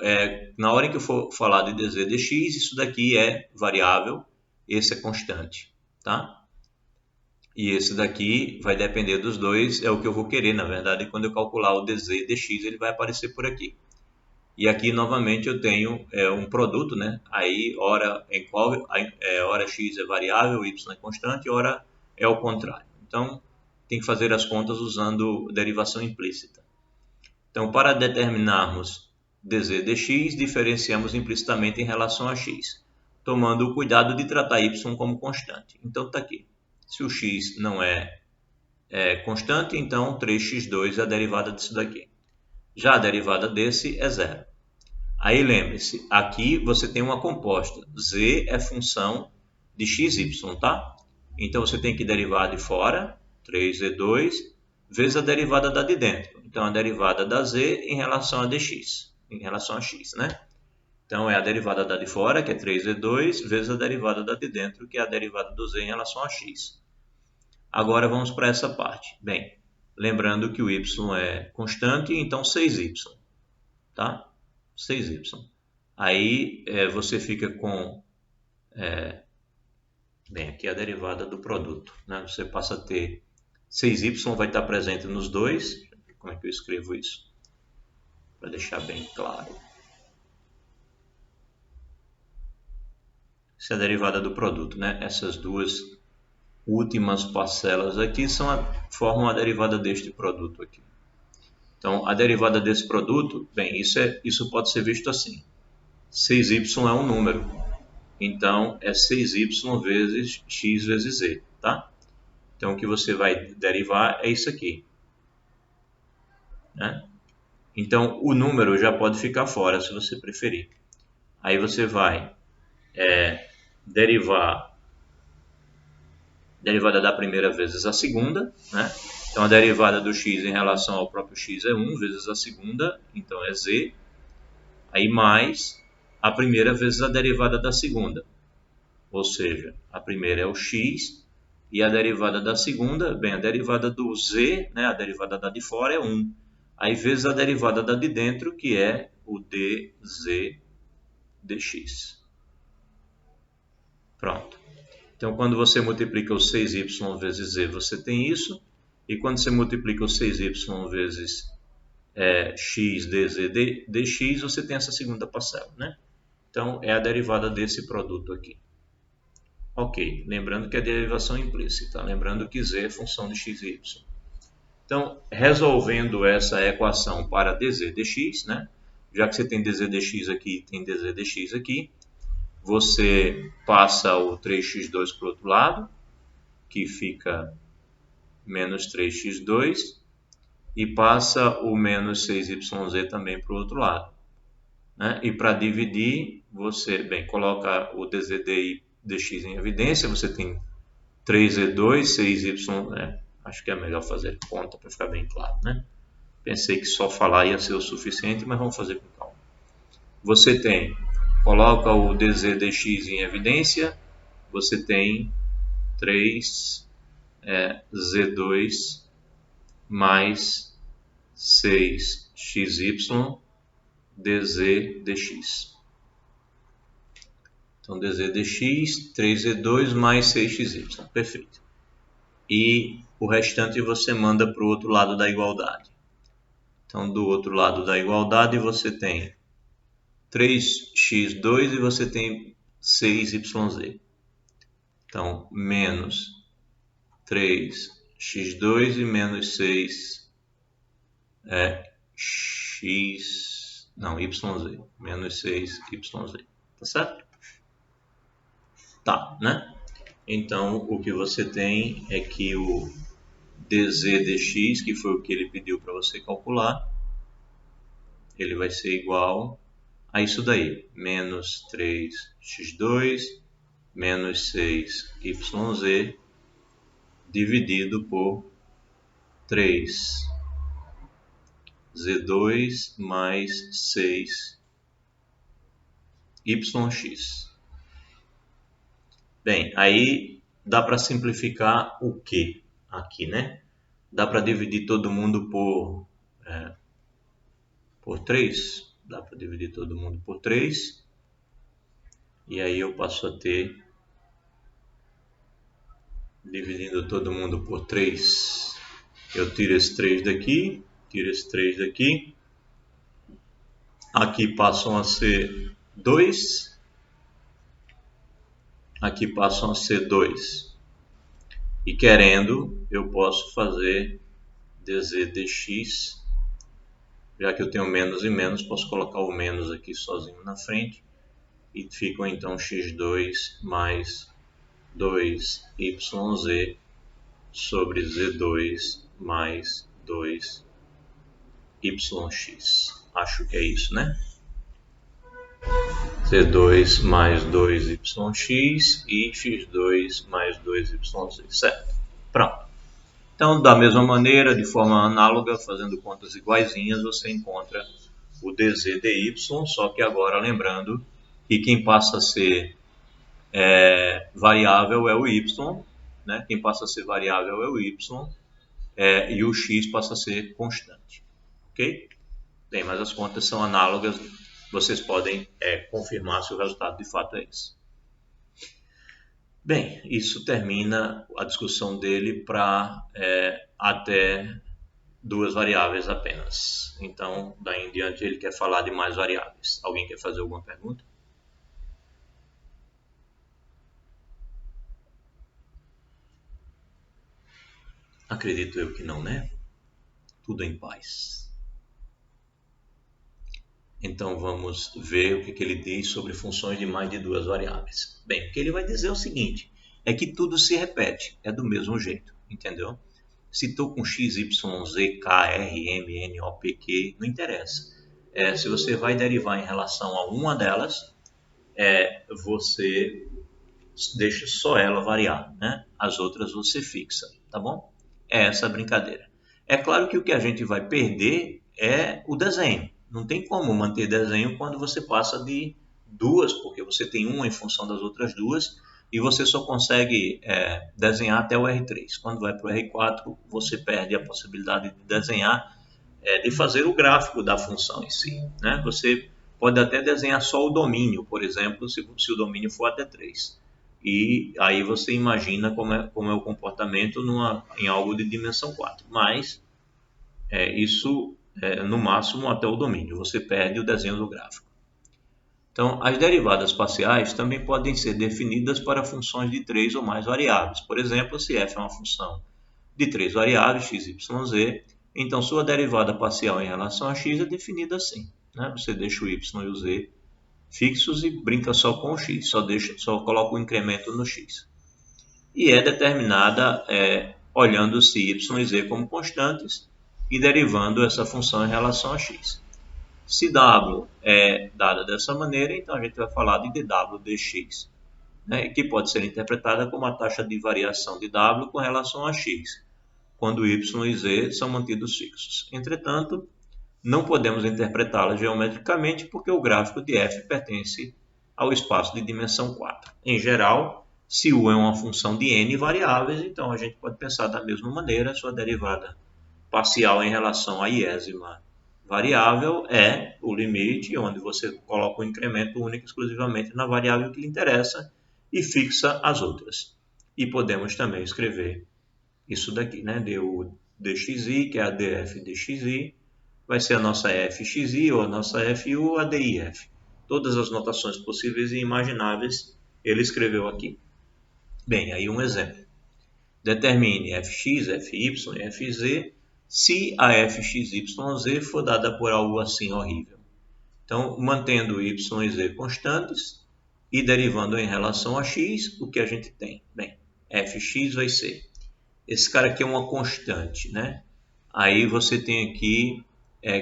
na hora que eu for falar de dz de x, isso daqui é variável, esse é constante. Tá? E esse daqui vai depender dos dois, é o que eu vou querer, na verdade, quando eu calcular o dz dx, ele vai aparecer por aqui. E aqui, novamente, eu tenho um produto, né? Aí, ora em qual, ora x é variável, y é constante, ora é o contrário. Então, tem que fazer as contas usando derivação implícita. Então, para determinarmos dz dx, diferenciamos implicitamente em relação a x, tomando o cuidado de tratar y como constante. Então, está aqui. Se o x não é constante, então 3x2 é a derivada disso daqui. Já a derivada desse é zero. Aí lembre-se, aqui você tem uma composta. Z é função de xy, tá? Então você tem que derivar de fora, 3z2, vezes a derivada da de dentro. Então a derivada da z em relação a dx, em relação a x, né? Então é a derivada da de fora, que é 3z2, vezes a derivada da de dentro, que é a derivada do z em relação a x. Agora vamos para essa parte. Bem, lembrando que o y é constante, então 6y, tá? 6y. Aí você fica com, bem, aqui é a derivada do produto, né? Você passa a ter 6y vai estar presente nos dois. Deixa eu ver como é que eu escrevo isso, para deixar bem claro. Essa é a derivada do produto, né? Essas duas últimas parcelas aqui formam a derivada deste produto aqui. Então, a derivada desse produto, bem, isso pode ser visto assim. 6y é um número, então é 6y vezes x vezes z, tá? Então, o que você vai derivar é isso aqui, né? Então, o número já pode ficar fora, se você preferir. Aí você vai derivar a derivada da primeira vezes a segunda, né? Então, a derivada do x em relação ao próprio x é 1 vezes a segunda, então é z. Aí mais a primeira vezes a derivada da segunda. Ou seja, a primeira é o x e a derivada da segunda, bem, a derivada do z, né, a derivada da de fora é 1. Aí vezes a derivada da de dentro, que é o dz dx. Pronto. Então, quando você multiplica o 6y vezes z, você tem isso. E quando você multiplica o 6y vezes x dz dx, você tem essa segunda parcela, né? Então, é a derivada desse produto aqui. Ok, lembrando que é derivação implícita, lembrando que z é função de x e y. Então, resolvendo essa equação para dz dx, né? Já que você tem dz dx aqui e tem dz dx aqui, você passa o 3x2 para o outro lado, que fica menos 3x2, e passa o menos 6yz também para o outro lado, né? E para dividir, você, bem, coloca o dz dx em evidência, você tem 3z2, 6y, né? Acho que é melhor fazer conta para ficar bem claro, né? Pensei que só falar ia ser o suficiente, mas vamos fazer com calma. Você coloca o dz dx em evidência, você tem 3z2 mais 6xy dz dx. Então, dz dx, 3z2 mais 6xy. Perfeito. E o restante você manda para o outro lado da igualdade. Então, do outro lado da igualdade, você tem 3x2 e você tem 6yz. Então, menos 3x2 e menos 6 x... Não, yz. Menos 6yz. Tá certo? Tá, né? Então, o que você tem é que o dz dx, que foi o que ele pediu para você calcular, ele vai ser igual a isso daí, menos 3x2 menos 6yz dividido por 3z2 mais 6yx. Bem, aí dá para simplificar o que aqui, né? Dá para dividir todo mundo por 3. Dá para dividir todo mundo por 3. E aí eu passo a ter dividindo todo mundo por 3. Eu tiro esse 3 daqui, tiro esse 3 daqui. Aqui passam a ser 2. Aqui passam a ser 2. E querendo, eu posso fazer dz dx. Já que eu tenho menos e menos, posso colocar o menos aqui sozinho na frente. E ficam então x2 mais 2yz sobre z2 mais 2yx. Acho que é isso, né? z2 mais 2yx e x2 mais 2yz, certo? Pronto. Então, da mesma maneira, de forma análoga, fazendo contas iguaizinhas, você encontra o dz dy, só que agora lembrando que quem passa a ser variável é o y, né? Quem passa a ser variável é o y, e o x passa a ser constante, ok? Bem, mas as contas são análogas, vocês podem confirmar se o resultado de fato é esse. Bem, isso termina a discussão dele para até 2 variáveis apenas. Então, daí em diante ele quer falar de mais variáveis. Alguém quer fazer alguma pergunta? Acredito eu que não, né? Tudo em paz. Então vamos ver o que ele diz sobre funções de mais de 2 variáveis. Bem, o que ele vai dizer é o seguinte, é que tudo se repete, é do mesmo jeito, entendeu? Se estou com x, y, z, k, r, m, n, o, p, q, não interessa. Se você vai derivar em relação a uma delas, você deixa só ela variar, né? As outras você fixa, tá bom? É essa a brincadeira. É claro que o que a gente vai perder é o desenho. Não tem como manter desenho quando você passa de 2, porque você tem uma em função das outras 2 e você só consegue desenhar até o R3. Quando vai para o R4, você perde a possibilidade de desenhar, de fazer o gráfico da função em si, né? Você pode até desenhar só o domínio, por exemplo, se o domínio for até 3. E aí você imagina como é o comportamento em algo de dimensão 4. Mas isso no máximo até o domínio, você perde o desenho do gráfico. Então, as derivadas parciais também podem ser definidas para funções de 3 ou mais variáveis. Por exemplo, se f é uma função de 3 variáveis, x, y, z, então sua derivada parcial em relação a x é definida assim, né? Você deixa o y e o z fixos e brinca só com o x, só coloca o incremento no x. E é determinada olhando se y e z como constantes e derivando essa função em relação a x. Se w é dada dessa maneira, então a gente vai falar de dw dx, né, que pode ser interpretada como a taxa de variação de w com relação a x, quando y e z são mantidos fixos. Entretanto, não podemos interpretá-la geometricamente porque o gráfico de f pertence ao espaço de dimensão 4. Em geral, se u é uma função de n variáveis, então a gente pode pensar da mesma maneira, sua derivada parcial em relação à iésima variável é o limite, onde você coloca o incremento único exclusivamente na variável que lhe interessa e fixa as outras. E podemos também escrever isso daqui, né? du dxi, que é a df dxi, vai ser a nossa fxi ou a nossa fu, a dif. Todas as notações possíveis e imagináveis ele escreveu aqui. Bem, aí um exemplo. Determine fx, fy e fz se a fxyz for dada por algo assim horrível. Então, mantendo y e z constantes e derivando em relação a x, o que a gente tem? Bem, fx vai ser, esse cara aqui é uma constante, né? Aí você tem aqui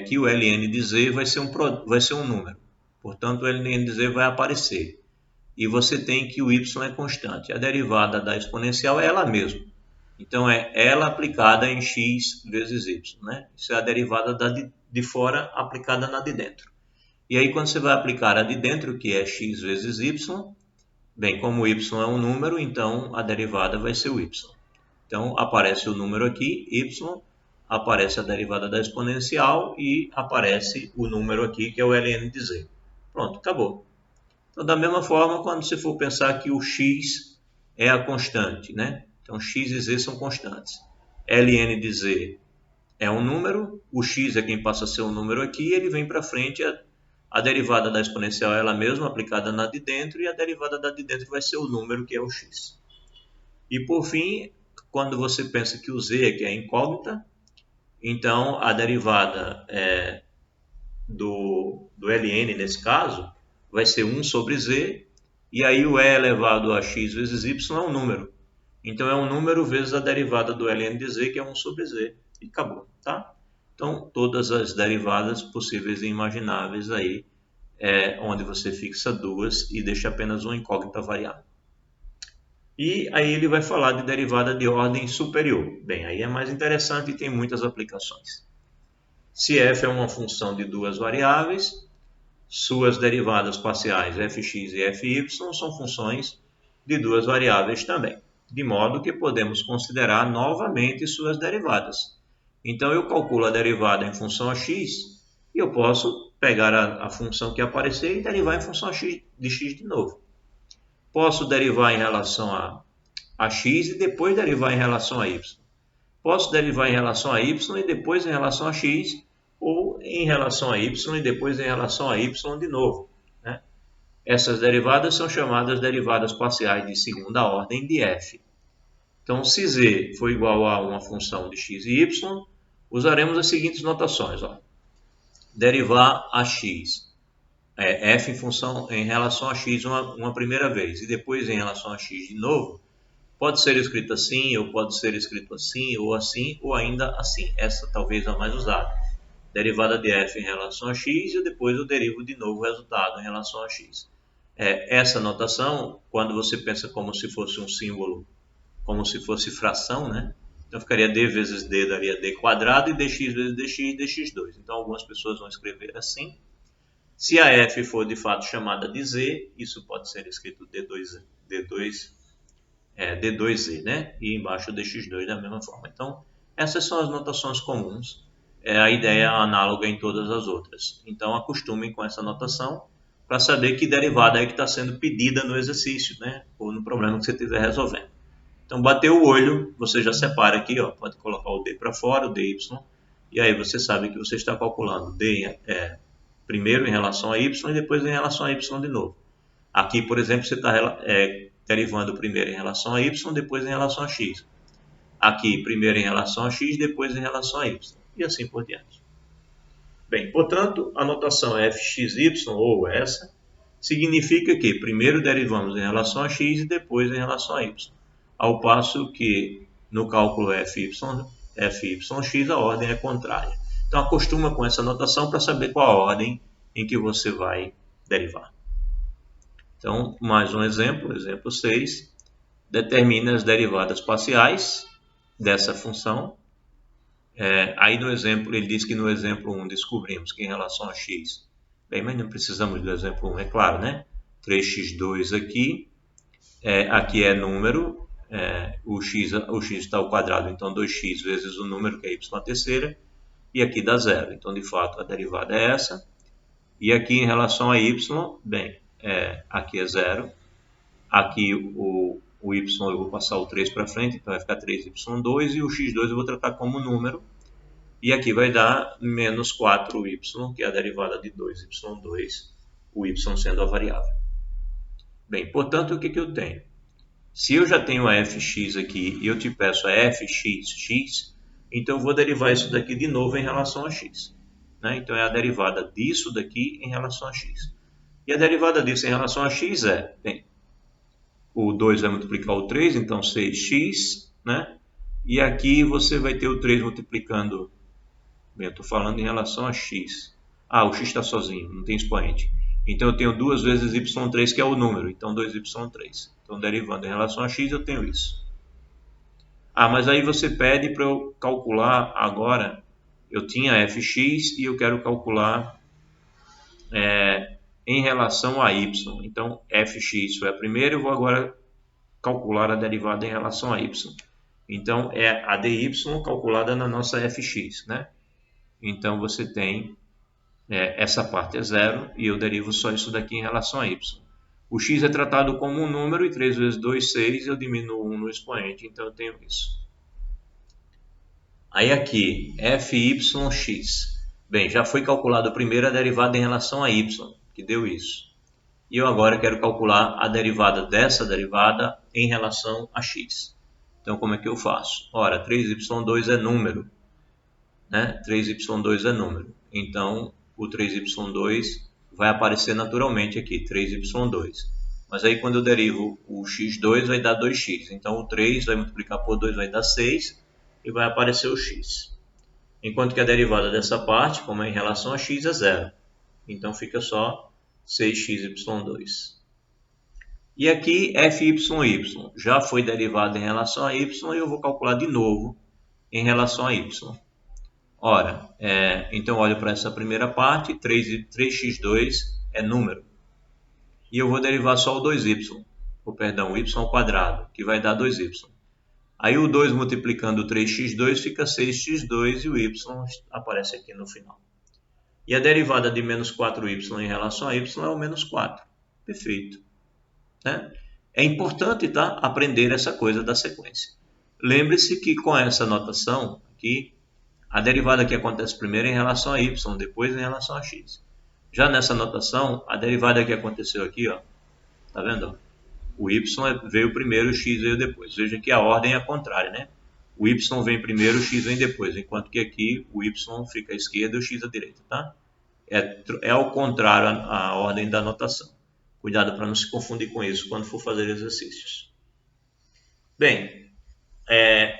que o ln de z vai ser um número. Portanto, o ln de z vai aparecer. E você tem que o y é constante. A derivada da exponencial é ela mesma. Então, é ela aplicada em x vezes y, né? Isso é a derivada de fora aplicada na de dentro. E aí, quando você vai aplicar a de dentro, que é x vezes y, bem, como y é um número, então a derivada vai ser o y. Então, aparece o número aqui, y, aparece a derivada da exponencial e aparece o número aqui, que é o ln de z. Pronto, acabou. Então, da mesma forma, quando você for pensar que o x é a constante, né? Então, x e z são constantes. ln de z é um número, o x é quem passa a ser um número aqui, ele vem para frente, a derivada da exponencial é ela mesma, aplicada na de dentro, e a derivada da de dentro vai ser o número, que é o x. E por fim, quando você pensa que o z é que é incógnita, então a derivada do ln, nesse caso, vai ser 1 sobre z, e aí o e elevado a x vezes y é um número. Então é um número vezes a derivada do ln de z, que é 1 sobre z. E acabou, tá? Então todas as derivadas possíveis e imagináveis aí, onde você fixa duas e deixa apenas uma incógnita variável. E aí ele vai falar de derivada de ordem superior. Bem, aí é mais interessante e tem muitas aplicações. Se f é uma função de duas variáveis, suas derivadas parciais fx e fy são funções de duas variáveis também, de modo que podemos considerar novamente suas derivadas. Então eu calculo a derivada em função a x e eu posso pegar a função que aparecer e derivar em função a x de novo. Posso derivar em relação a x e depois derivar em relação a y. Posso derivar em relação a y e depois em relação a x, ou em relação a y e depois em relação a y de novo, né? Essas derivadas são chamadas derivadas parciais de segunda ordem de f. Então, se z for igual a uma função de x e y, usaremos as seguintes notações. Derivar a x, f em relação a x uma primeira vez, e depois em relação a x de novo, pode ser escrito assim, ou pode ser escrito assim, ou ainda assim. Essa talvez a mais usada. Derivada de f em relação a x, e depois eu derivo de novo o resultado em relação a x. Essa notação, quando você pensa como se fosse um símbolo, como se fosse fração, né? Então ficaria d vezes d daria d quadrado, e dx vezes dx, dx2. Então algumas pessoas vão escrever assim. Se a f for de fato chamada de z, isso pode ser escrito d2z, né? E embaixo dx2 da mesma forma. Então essas são as notações comuns. A ideia é análoga em todas as outras. Então acostumem com essa notação para saber que derivada é que está sendo pedida no exercício, né? Ou no problema que você estiver resolvendo. Então, bateu o olho, você já separa aqui, pode colocar o d para fora, o dy, e aí você sabe que você está calculando d primeiro em relação a y e depois em relação a y de novo. Aqui, por exemplo, você está derivando primeiro em relação a y, depois em relação a x. Aqui, primeiro em relação a x, depois em relação a y, e assim por diante. Bem, portanto, a notação fxy, ou essa, significa que primeiro derivamos em relação a x e depois em relação a y. Ao passo que no cálculo fyx a ordem é contrária. Então acostuma com essa notação para saber qual a ordem em que você vai derivar. Então, mais um exemplo, exemplo 6. Determina as derivadas parciais dessa função. Aí no exemplo, ele diz que no exemplo 1 descobrimos que em relação a x, bem, mas não precisamos do exemplo 1, é claro, né? 3x2 aqui, aqui é número, o x está ao quadrado, então 2x vezes o número, que é y a terceira, e aqui dá zero. Então, de fato, a derivada é essa. E aqui em relação a y, bem, aqui é zero. Aqui o y eu vou passar o 3 para frente, então vai ficar 3y2, e o x2 eu vou tratar como número. E aqui vai dar menos 4y, que é a derivada de 2y2, o y sendo a variável. Bem, portanto, o que eu tenho? Se eu já tenho a fx aqui e eu te peço a fxx, então eu vou derivar isso daqui de novo em relação a x. Né? Então é a derivada disso daqui em relação a x. E a derivada disso em relação a x bem, o 2 vai multiplicar o 3, então 6x, né? E aqui você vai ter o 3 multiplicando, bem, eu estou falando em relação a x. O x está sozinho, não tem expoente. Então eu tenho 2 vezes y3, que é o número, então 2y3. Então, derivando em relação a x, eu tenho isso. Mas aí você pede para eu calcular agora, eu tinha fx e eu quero calcular em relação a y. Então, fx foi a primeira, eu vou agora calcular a derivada em relação a y. Então, é a dy calculada na nossa fx, né? Então, você tem essa parte é zero e eu derivo só isso daqui em relação a y. O x é tratado como um número e 3 vezes 2, 6, eu diminuo 1 no expoente, então eu tenho isso. Aí aqui, fyx. Bem, já foi calculado primeiro a derivada em relação a y, que deu isso. E eu agora quero calcular a derivada dessa derivada em relação a x. Então, como é que eu faço? Ora, 3y2 é número, né? 3y2 é número. Então, o 3y2 vai aparecer naturalmente aqui, 3y2. Mas aí, quando eu derivo o x2, vai dar 2x. Então, o 3 vai multiplicar por 2, vai dar 6, e vai aparecer o x. Enquanto que a derivada dessa parte, como é em relação a x, é zero. Então, fica só 6xy2. E aqui fy já foi derivada em relação a y e eu vou calcular de novo em relação a y. Ora, então olho para essa primeira parte, 3x2 é número. E eu vou derivar só o 2y, o y ao quadrado, que vai dar 2y. Aí o 2 multiplicando 3x2 fica 6x2 e o y aparece aqui no final. E a derivada de menos 4y em relação a y é o menos 4. Perfeito. Né? É importante, tá, aprender essa coisa da sequência. Lembre-se que com essa notação aqui, a derivada que acontece primeiro é em relação a y, depois em relação a x. Já nessa notação, a derivada que aconteceu aqui, ó, tá vendo? O y veio primeiro, o x veio depois. Veja que a ordem é a contrária, né? O y vem primeiro, o x vem depois, enquanto que aqui o y fica à esquerda e o x à direita, tá? É ao contrário a ordem da notação. Cuidado para não se confundir com isso quando for fazer exercícios. Bem,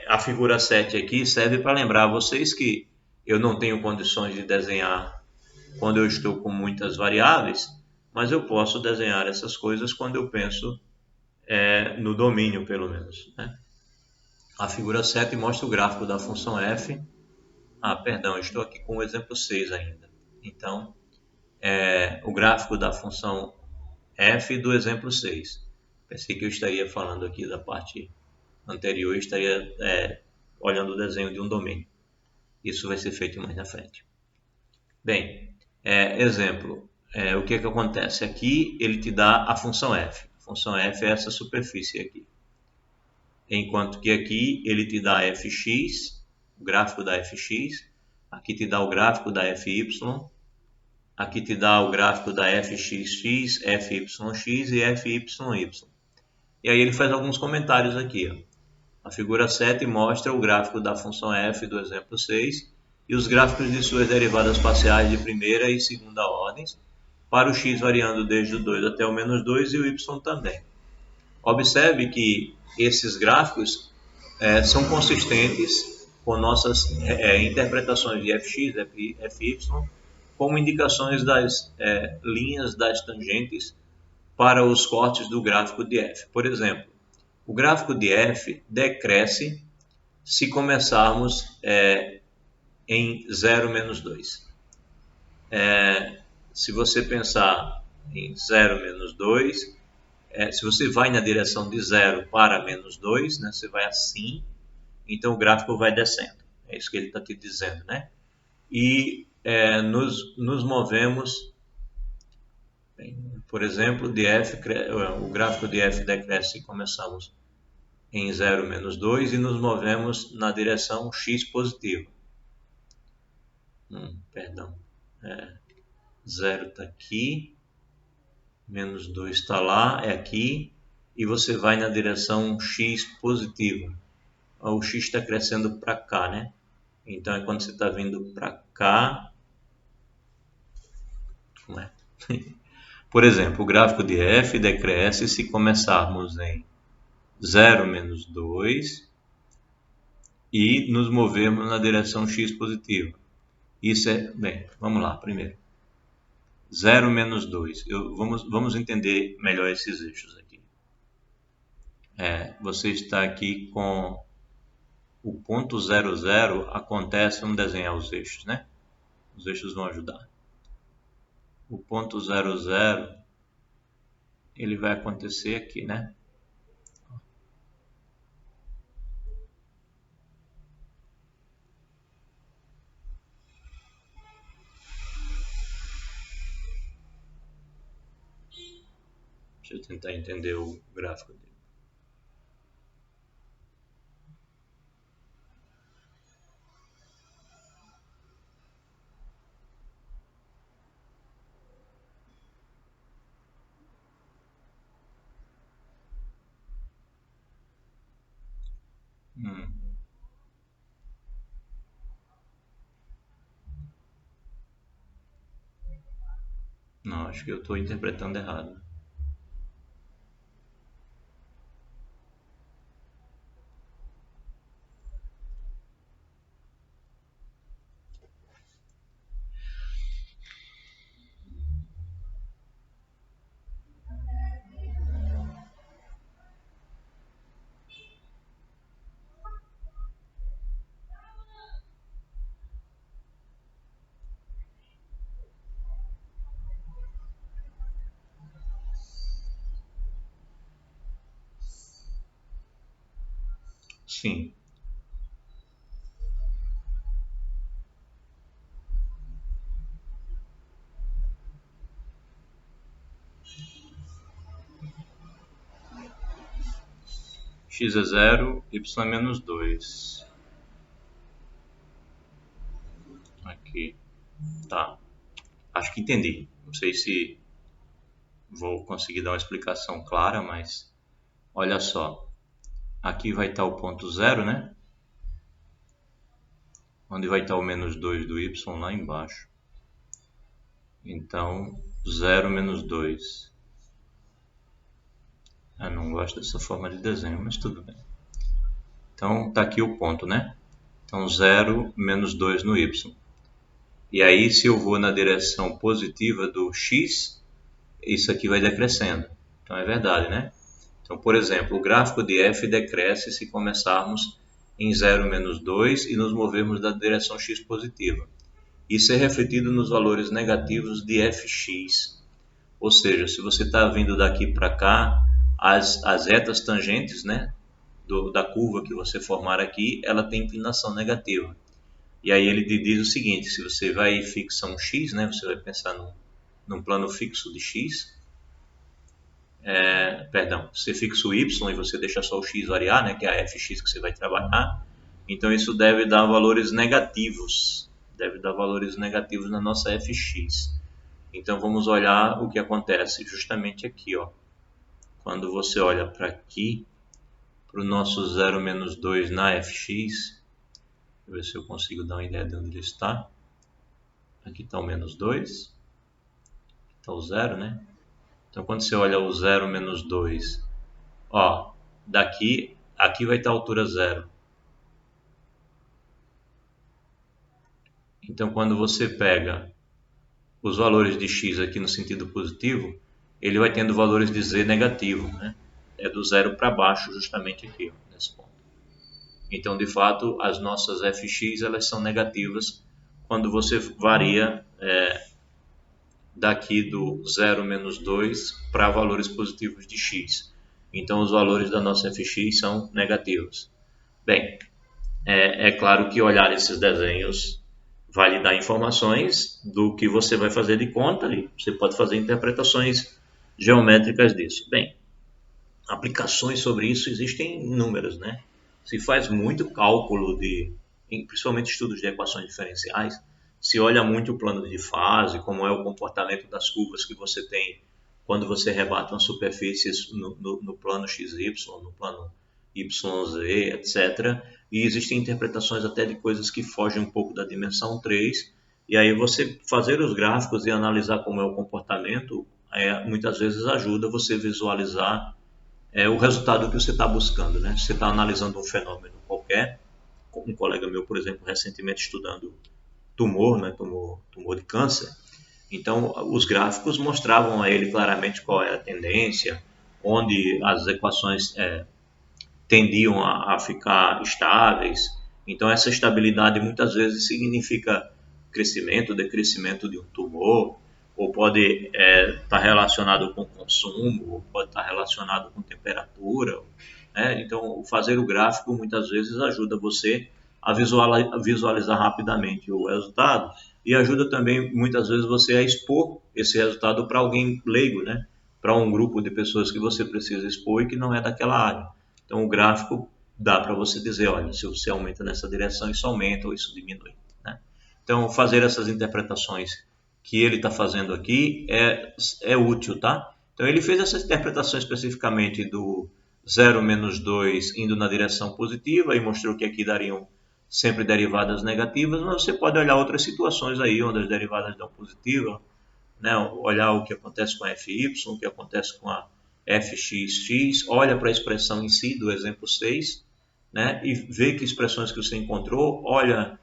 a figura 7 aqui serve para lembrar a vocês que eu não tenho condições de desenhar quando eu estou com muitas variáveis, mas eu posso desenhar essas coisas quando eu penso no domínio, pelo menos. Né? A figura 7 mostra o gráfico da função f. Perdão, estou aqui com o exemplo 6 ainda. Então, o gráfico da função f do exemplo 6. Pensei que eu estaria falando aqui da parte anterior, estaria olhando o desenho de um domínio. Isso vai ser feito mais na frente. Bem, exemplo, o que acontece? Aqui ele te dá a função f. A função f é essa superfície aqui. Enquanto que aqui ele te dá fx, o gráfico da fx, aqui te dá o gráfico da fy, aqui te dá o gráfico da fxx, fyx e fyy. E aí ele faz alguns comentários aqui. Ó. A figura 7 mostra o gráfico da função f do exemplo 6 e os gráficos de suas derivadas parciais de primeira e segunda ordens, para o x variando desde o 2 até o menos 2 e o y também. Observe que esses gráficos são consistentes com nossas interpretações de fx, fy, como indicações das linhas das tangentes para os cortes do gráfico de f. Por exemplo, o gráfico de f decresce se começarmos em 0 menos 2. Se você pensar em 0 menos 2, se você vai na direção de 0 para menos 2, né, você vai assim, então o gráfico vai descendo. É isso que ele está te dizendo, né? E nos movemos, por exemplo, o gráfico de f decresce se começamos em 0 menos 2 e nos movemos na direção x positiva. Perdão. 0 está aqui, menos 2 está lá, é aqui, e você vai na direção x positiva. O x está crescendo para cá, né? Então é quando você está vindo para cá. Como é? Por exemplo, o gráfico de f decresce se começarmos em 0 menos 2 e nos movermos na direção x positiva. Isso bem, vamos lá, primeiro. 0 menos 2. Vamos entender melhor esses eixos aqui. Você está aqui com o ponto 0, 0, acontece, vamos desenhar os eixos, né? Os eixos vão ajudar. O ponto 0, 0, ele vai acontecer aqui, né? Deixa eu tentar entender o gráfico dele. Hum. Não, acho que eu estou interpretando errado. Sim. X é 0, y é menos 2. Aqui. Tá. Acho que entendi. Não sei se vou conseguir dar uma explicação clara, mas olha só. Aqui vai estar o ponto 0, né? Onde vai estar o menos 2 do y lá embaixo. Então, 0 menos 2. Eu não gosto dessa forma de desenho, mas tudo bem. Então, está aqui o ponto, né? Então, 0 menos 2 no y. E aí, se eu vou na direção positiva do x, isso aqui vai decrescendo. Então, é verdade, né? Então, por exemplo, o gráfico de f decresce se começarmos em 0 menos 2 e nos movermos da direção x positiva. Isso é refletido nos valores negativos de fx. Ou seja, se você está vindo daqui para cá, as retas tangentes, né, da curva que você formar aqui, ela tem inclinação negativa. E aí ele diz o seguinte: se você vai fixar um x, né, você vai pensar num plano fixo de x, perdão, você fixa o y e você deixa só o x variar, né, que é a fx que você vai trabalhar. Então isso deve dar valores negativos, na nossa fx. Então vamos olhar o que acontece justamente aqui, ó. Quando você olha para aqui, para o nosso 0 menos 2 na fx, deixa eu ver se eu consigo dar uma ideia de onde ele está. Aqui está o menos 2, aqui está o 0, né? Então quando você olha o 0 menos 2, ó, daqui, aqui vai estar a altura 0. Então quando você pega os valores de x aqui no sentido positivo, ele vai tendo valores de z negativo, né? É do 0 para baixo justamente aqui, ó, nesse ponto. Então, de fato, as nossas fx elas são negativas quando você varia daqui do 0 menos 2 para valores positivos de x. Então, os valores da nossa fx são negativos. Bem, é claro que olhar esses desenhos vai lhe dar informações do que você vai fazer de conta e você pode fazer interpretações geométricas disso. Bem, aplicações sobre isso existem inúmeras, né? Se faz muito cálculo principalmente estudos de equações diferenciais, se olha muito o plano de fase, como é o comportamento das curvas que você tem quando você rebate uma superfície no plano XY, no plano YZ, etc. E existem interpretações até de coisas que fogem um pouco da dimensão 3, e aí você fazer os gráficos e analisar como é o comportamento, muitas vezes ajuda você a visualizar o resultado que você está buscando, né? Você está analisando um fenômeno qualquer. Um colega meu, por exemplo, recentemente estudando tumor, né? Tumor de câncer. Então, os gráficos mostravam a ele claramente qual era a tendência, onde as equações tendiam a ficar estáveis. Então, essa estabilidade muitas vezes significa crescimento, decrescimento de um tumor, ou pode estar relacionado com consumo, ou pode estar relacionado com temperatura. Né? Então, fazer o gráfico muitas vezes ajuda você a visualizar rapidamente o resultado e ajuda também muitas vezes você a expor esse resultado para alguém leigo, né? para um grupo de pessoas que você precisa expor e que não é daquela área. Então, o gráfico dá para você dizer, olha, se você aumenta nessa direção, isso aumenta ou isso diminui, né? Então, fazer essas interpretações que ele está fazendo aqui é útil, tá? Então, ele fez essa interpretação especificamente do 0 menos 2 indo na direção positiva e mostrou que aqui dariam sempre derivadas negativas, mas você pode olhar outras situações aí onde as derivadas dão positiva, né? Olhar o que acontece com a fy, o que acontece com a fxx, olha para a expressão em si do exemplo 6, né? E vê que expressões que você encontrou, olha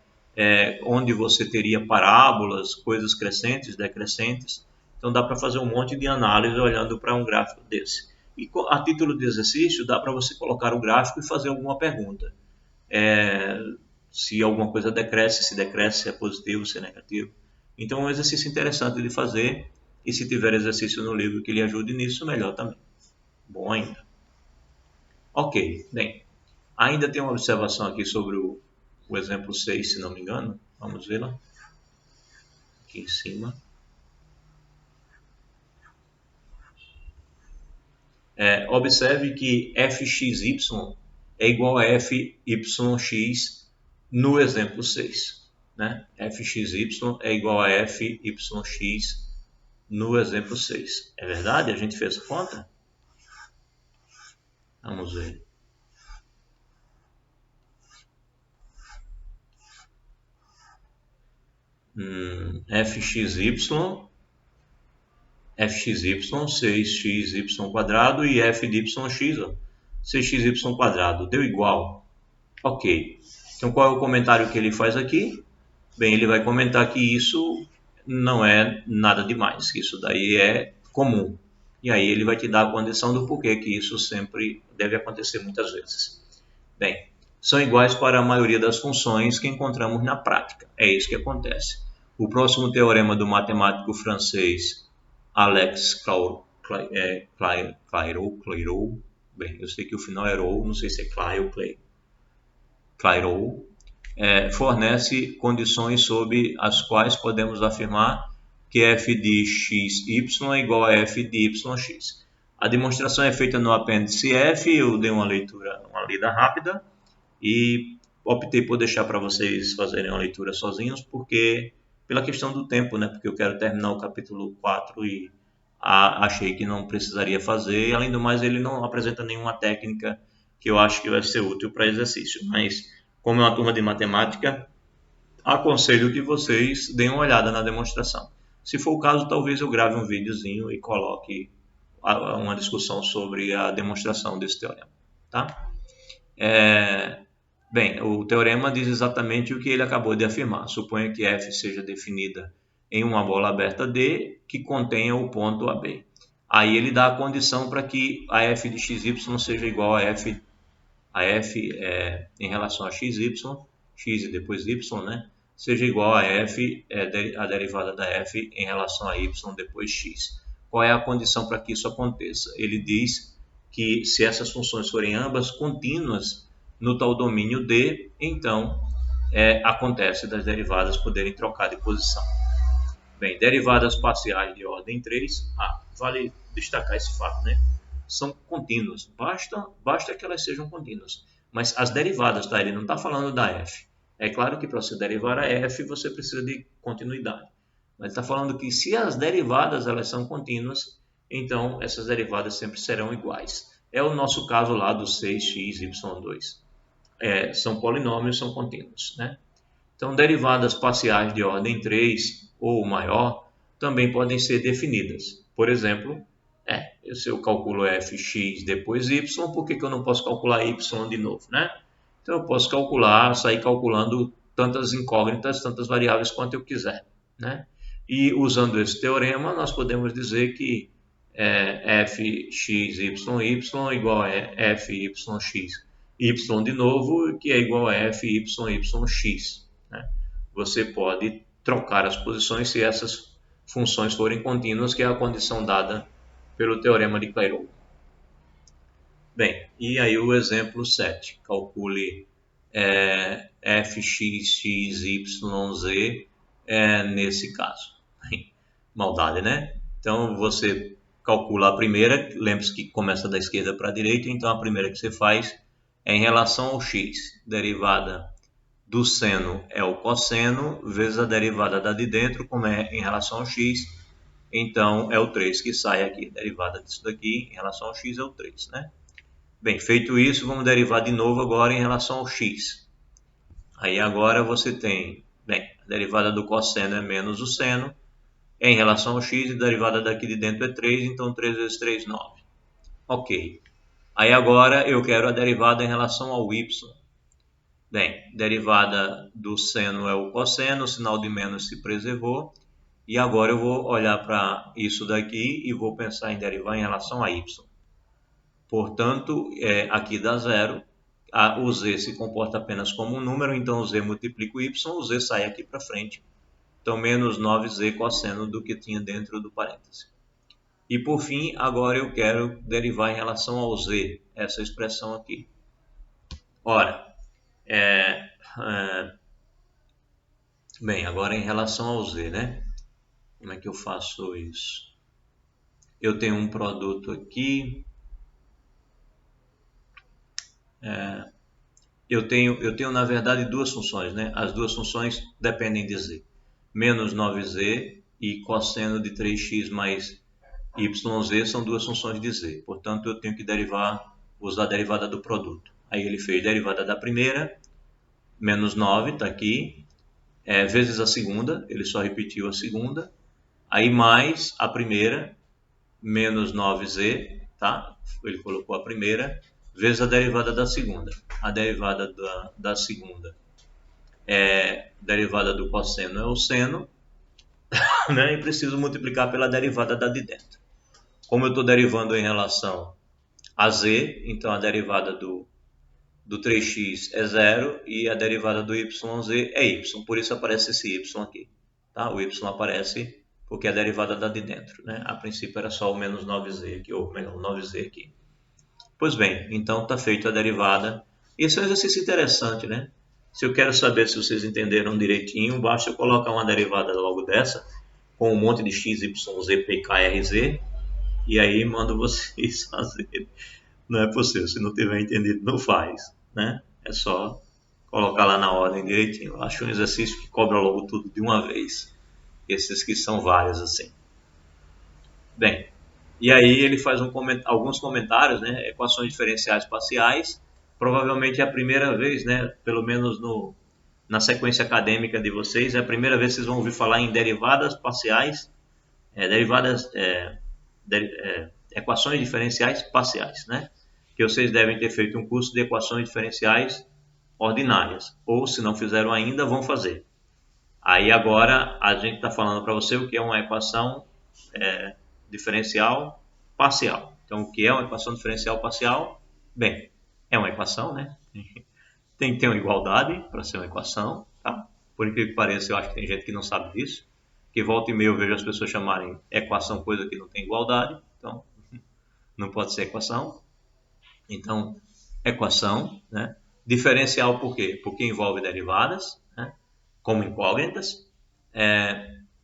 onde você teria parábolas, coisas crescentes, decrescentes. Então dá para fazer um monte de análise olhando para um gráfico desse. E a título de exercício, dá para você colocar o gráfico e fazer alguma pergunta. Se alguma coisa decresce, se é positivo, se é negativo. Então é um exercício interessante de fazer, e se tiver exercício no livro que lhe ajude nisso, melhor também. Bom ainda. Ok, bem, ainda tem uma observação aqui sobre o exemplo 6, se não me engano. Vamos ver lá. Aqui em cima. Observe que fxy é igual a fyx no exemplo 6. Né? fxy é igual a fyx no exemplo 6. É verdade? A gente fez a conta? Vamos ver. fxy, 6xy quadrado e f de yx, 6xy quadrado. Deu igual. Ok. Então qual é o comentário que ele faz aqui? Bem, ele vai comentar que isso não é nada demais, que isso daí é comum. E aí ele vai te dar a condição do porquê que isso sempre deve acontecer muitas vezes. Bem, são iguais para a maioria das funções que encontramos na prática. É isso que acontece. O próximo teorema do matemático francês Alex Clairaut, bem, eu sei que o final é Roux, não sei se é Clairaut, fornece condições sob as quais podemos afirmar que f de xy é igual a f de yx. A demonstração é feita no apêndice F, eu dei uma lida rápida e optei por deixar para vocês fazerem uma leitura sozinhos, porque pela questão do tempo, né? Porque eu quero terminar o capítulo 4 e achei que não precisaria fazer. Além do mais, ele não apresenta nenhuma técnica que eu acho que vai ser útil para exercício. Mas, como é uma turma de matemática, aconselho que vocês deem uma olhada na demonstração. Se for o caso, talvez eu grave um videozinho e coloque uma discussão sobre a demonstração desse teorema. Tá? Bem, o teorema diz exatamente o que ele acabou de afirmar. Suponha que f seja definida em uma bola aberta D que contenha o ponto AB. Aí ele dá a condição para que a f de xy seja igual a f em relação a xy, x e depois y, né? Seja igual a f, a derivada da f em relação a y depois x. Qual é a condição para que isso aconteça? Ele diz que se essas funções forem ambas contínuas no tal domínio D, então acontece das derivadas poderem trocar de posição. Bem, derivadas parciais de ordem 3, vale destacar esse fato, né? São contínuas, basta que elas sejam contínuas. Mas as derivadas, tá? Ele não está falando da f. É claro que para você derivar a f, você precisa de continuidade. Mas está falando que se as derivadas elas são contínuas, então essas derivadas sempre serão iguais. É o nosso caso lá do 6xy2. São polinômios, são contínuos, né? Então, derivadas parciais de ordem 3 ou maior também podem ser definidas. Por exemplo, se eu calculo fx depois y, por que eu não posso calcular y de novo, né? Então, eu posso sair calculando tantas incógnitas, tantas variáveis quanto eu quiser, né? E usando esse teorema, nós podemos dizer que fxy igual a fyx y de novo, que é igual a fyx. Né? Você pode trocar as posições se essas funções forem contínuas, que é a condição dada pelo teorema de Clairaut. Bem, e aí o exemplo 7. Calcule fxyz nesse caso. Maldade, né? Então você calcula a primeira, lembre-se que começa da esquerda para a direita, então a primeira que você faz é em relação ao x. Derivada do seno é o cosseno, vezes a derivada da de dentro, como é em relação ao x, então é o 3 que sai aqui. A derivada disso daqui em relação ao x é o 3, né? Bem, feito isso, vamos derivar de novo agora em relação ao x. Aí agora você tem, bem, a derivada do cosseno é menos o seno, em relação ao x, e a derivada daqui de dentro é 3, então 3 vezes 3, 9. Ok. Aí agora eu quero a derivada em relação ao y. Bem, derivada do seno é o cosseno, o sinal de menos se preservou. E agora eu vou olhar para isso daqui e vou pensar em derivar em relação a y. Portanto, aqui dá zero. O z se comporta apenas como um número, então o z multiplica o y, o z sai aqui para frente. Então, menos 9z cosseno do que tinha dentro do parêntese. E por fim, agora eu quero derivar em relação ao z, essa expressão aqui. Ora, bem, agora em relação ao z, né? Como é que eu faço isso? Eu tenho um produto aqui. Eu tenho na verdade duas funções, né? As duas funções dependem de z. Menos 9z e cosseno de 3x mais yz são duas funções de z. Portanto, eu tenho que usar a derivada do produto. Aí ele fez a derivada da primeira, menos 9, está aqui, vezes a segunda, ele só repetiu a segunda. Aí mais a primeira, menos 9z, tá? Ele colocou a primeira, vezes a derivada da segunda. A derivada da segunda derivada do cosseno é o seno, né? E preciso multiplicar pela derivada da de dentro. Como eu estou derivando em relação a z, então a derivada do 3x é 0 e a derivada do yz é y, por isso aparece esse y aqui. Tá? O y aparece porque é a derivada da de dentro, né? A princípio era só o menos 9z aqui, ou melhor, 9z aqui. Pois bem, então está feita a derivada. Esse é um exercício interessante, né? Se eu quero saber se vocês entenderam direitinho, basta eu colocar uma derivada logo dessa, com um monte de x, y, z, p, k, r, z, e aí mando vocês fazerem. Não é possível, se não tiver entendido, não faz, né? É só colocar lá na ordem direitinho. Eu acho um exercício que cobra logo tudo de uma vez. Esses que são vários, assim. Bem, e aí ele faz alguns comentários, né? Equações diferenciais parciais. Provavelmente é a primeira vez, né? Pelo menos na sequência acadêmica de vocês, é a primeira vez que vocês vão ouvir falar em derivadas parciais, equações diferenciais parciais, né? Que vocês devem ter feito um curso de equações diferenciais ordinárias, ou se não fizeram ainda, vão fazer. Aí agora a gente está falando para você o que é uma equação diferencial parcial. Então, o que é uma equação diferencial parcial? Bem, é uma equação, né? Tem que ter uma igualdade para ser uma equação, tá? Por incrível que pareça, eu acho que tem gente que não sabe disso, que volta e meia eu vejo as pessoas chamarem equação coisa que não tem igualdade, então não pode ser equação. Então, equação, né? Diferencial por quê? Porque envolve derivadas, né? Como incógnitas,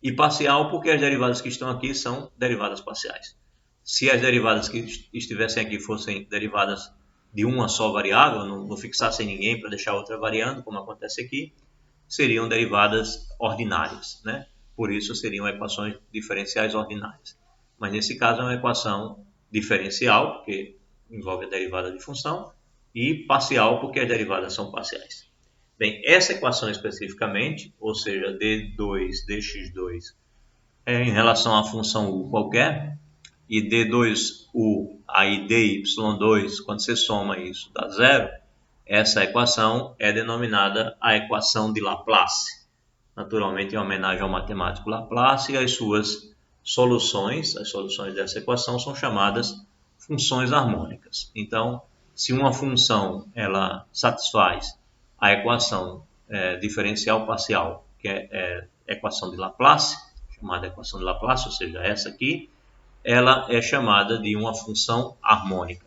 e parcial porque as derivadas que estão aqui são derivadas parciais. Se as derivadas que estivessem aqui fossem derivadas de uma só variável, não fixassem ninguém para deixar outra variando, como acontece aqui, seriam derivadas ordinárias, né? Por isso seriam equações diferenciais ordinárias. Mas nesse caso é uma equação diferencial, porque envolve a derivada de função, e parcial, porque as derivadas são parciais. Bem, essa equação especificamente, ou seja, d2 dx2 em relação à função u qualquer, e d2u aí dy2, quando você soma isso, dá zero, essa equação é denominada a equação de Laplace. Naturalmente, em homenagem ao matemático Laplace, e as suas soluções, as soluções dessa equação são chamadas funções harmônicas. Então, se uma função ela satisfaz a equação diferencial parcial, que é a equação de Laplace, chamada equação de Laplace, ou seja, essa aqui, ela é chamada de uma função harmônica,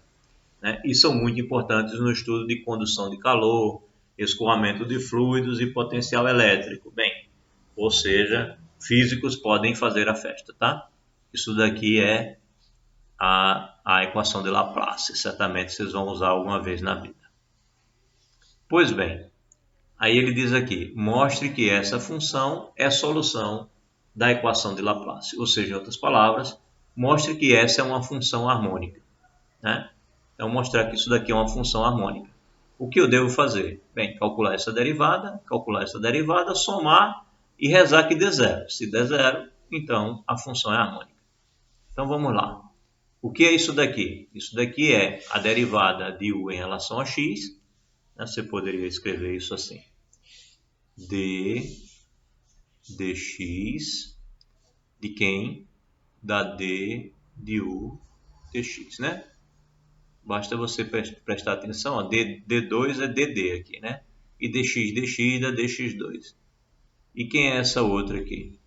né? E são muito importantes no estudo de condução de calor, escoamento de fluidos e potencial elétrico. Bem, ou seja, físicos podem fazer a festa, tá? Isso daqui é a equação de Laplace. Certamente vocês vão usar alguma vez na vida. Pois bem, aí ele diz aqui, mostre que essa função é solução da equação de Laplace. Ou seja, em outras palavras, mostre que essa é uma função harmônica, né? Então, mostrar que isso daqui é uma função harmônica. O que eu devo fazer? Bem, calcular essa derivada, somar e rezar que dê zero. Se der zero, então a função é harmônica. Então, vamos lá. O que é isso daqui? Isso daqui é a derivada de u em relação a x. Você poderia escrever isso assim. dx de quem? Da d de u dx, né? Basta você prestar atenção, ó, D2 é DD aqui, né? E dx da dx2. E quem é essa outra aqui?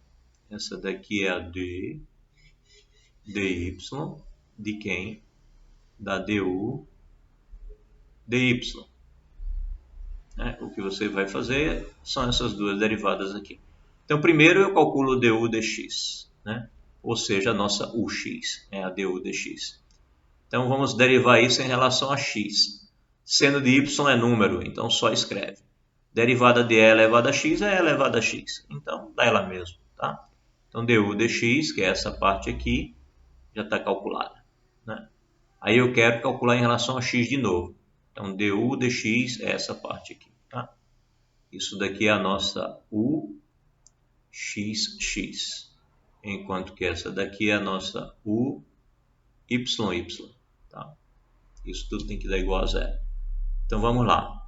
Essa daqui é a dy de quem? Da du dy. O que você vai fazer são essas duas derivadas aqui. Então, primeiro eu calculo du dx, né? Ou seja, a nossa ux, a du dx. Então, vamos derivar isso em relação a x. Seno de y é número, então só escreve. Derivada de e elevado a x é e elevado a x. Então, dá ela mesmo, tá? Então, du dx, que é essa parte aqui, já está calculada, né? Aí eu quero calcular em relação a x de novo. Então, du dx é essa parte aqui, tá? Isso daqui é a nossa uxx, enquanto que essa daqui é a nossa uyy, tá? Isso tudo tem que dar igual a zero. Então, vamos lá.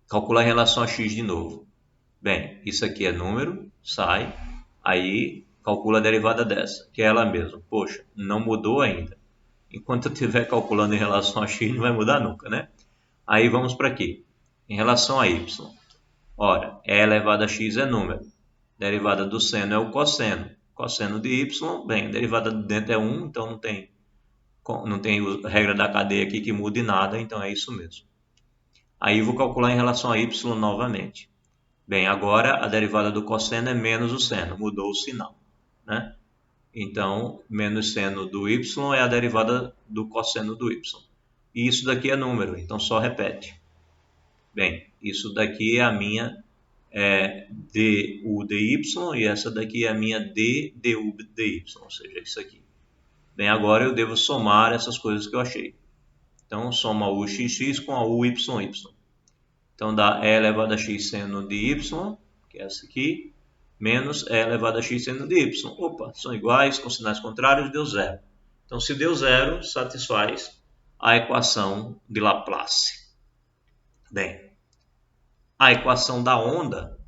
Calcular em relação a x de novo. Bem, isso aqui é número, sai. Aí, calcula a derivada dessa, que é ela mesma. Poxa, não mudou ainda. Enquanto eu estiver calculando em relação a x, não vai mudar nunca, né? Aí, vamos para aqui. Em relação a y. Ora, e elevado a x é número. Derivada do seno é o cosseno. Cosseno de y, bem, derivada de dentro é 1, então não tem regra da cadeia aqui que mude nada, então é isso mesmo. Aí vou calcular em relação a y novamente. Bem, agora a derivada do cosseno é menos o seno, mudou o sinal, né? Então, menos seno do y é a derivada do cosseno do y. E isso daqui é número, então só repete. Bem, isso daqui é a minha du dy e essa daqui é a minha d du dy, ou seja, isso aqui. Bem, agora eu devo somar essas coisas que eu achei. Então, soma o xx com a uyy. Então, dá e elevado a x seno de y, que é essa aqui, menos e elevado a x seno de y. Opa, são iguais, com sinais contrários, deu zero. Então, se deu zero, satisfaz a equação de Laplace. Bem, a equação da onda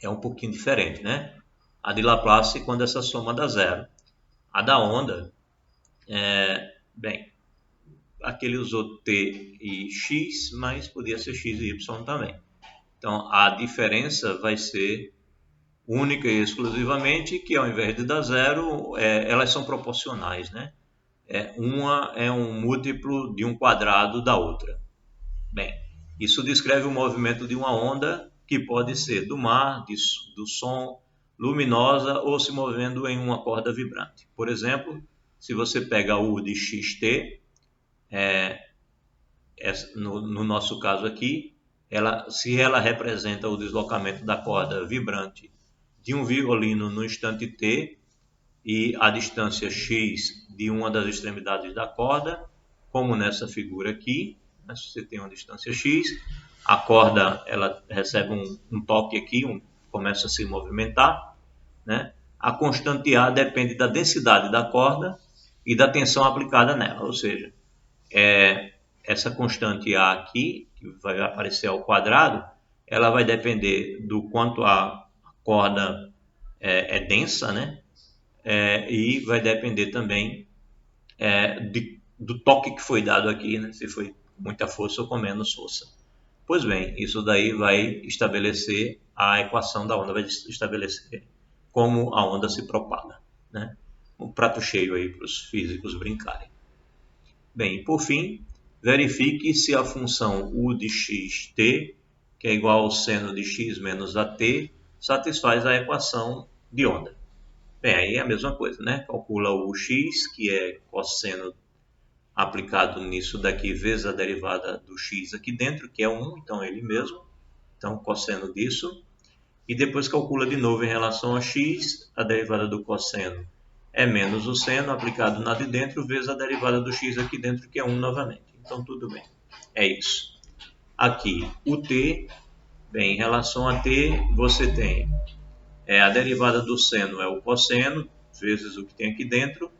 é um pouquinho diferente, né? A de Laplace, quando essa soma dá zero. A da onda, bem, aqui ele usou t e x, mas podia ser x e y também. Então, a diferença vai ser única e exclusivamente que, ao invés de dar zero, elas são proporcionais, né? Uma é um múltiplo de um quadrado da outra. Bem, isso descreve o movimento de uma onda que pode ser do mar, do som, luminosa ou se movendo em uma corda vibrante. Por exemplo, se você pega U de xt, no nosso caso aqui, se ela representa o deslocamento da corda vibrante de um violino no instante t e a distância x de uma das extremidades da corda, como nessa figura aqui, né? Se você tem uma distância x, a corda ela recebe um toque aqui, começa a se movimentar, né? A constante A depende da densidade da corda e da tensão aplicada nela, ou seja, essa constante A aqui, que vai aparecer ao quadrado, ela vai depender do quanto a corda é densa, né? E vai depender também do toque que foi dado aqui, né? Se foi com muita força ou com menos força. Pois bem, isso daí vai estabelecer a equação da onda, vai estabelecer como a onda se propaga, né? Um prato cheio aí para os físicos brincarem. Bem, por fim, verifique se a função u de xt, que é igual ao seno de x menos at, satisfaz a equação de onda. Bem, aí é a mesma coisa, né? Calcula o x, que é cosseno aplicado nisso daqui, vezes a derivada do x aqui dentro, que é 1, então é ele mesmo. Então, cosseno disso. E depois calcula de novo em relação a x, a derivada do cosseno é menos o seno aplicado na de dentro, vezes a derivada do x aqui dentro, que é 1 novamente. Então, tudo bem. É isso. Aqui, o t, bem, em relação a t, você tem a derivada do seno é o cosseno, vezes o que tem aqui dentro,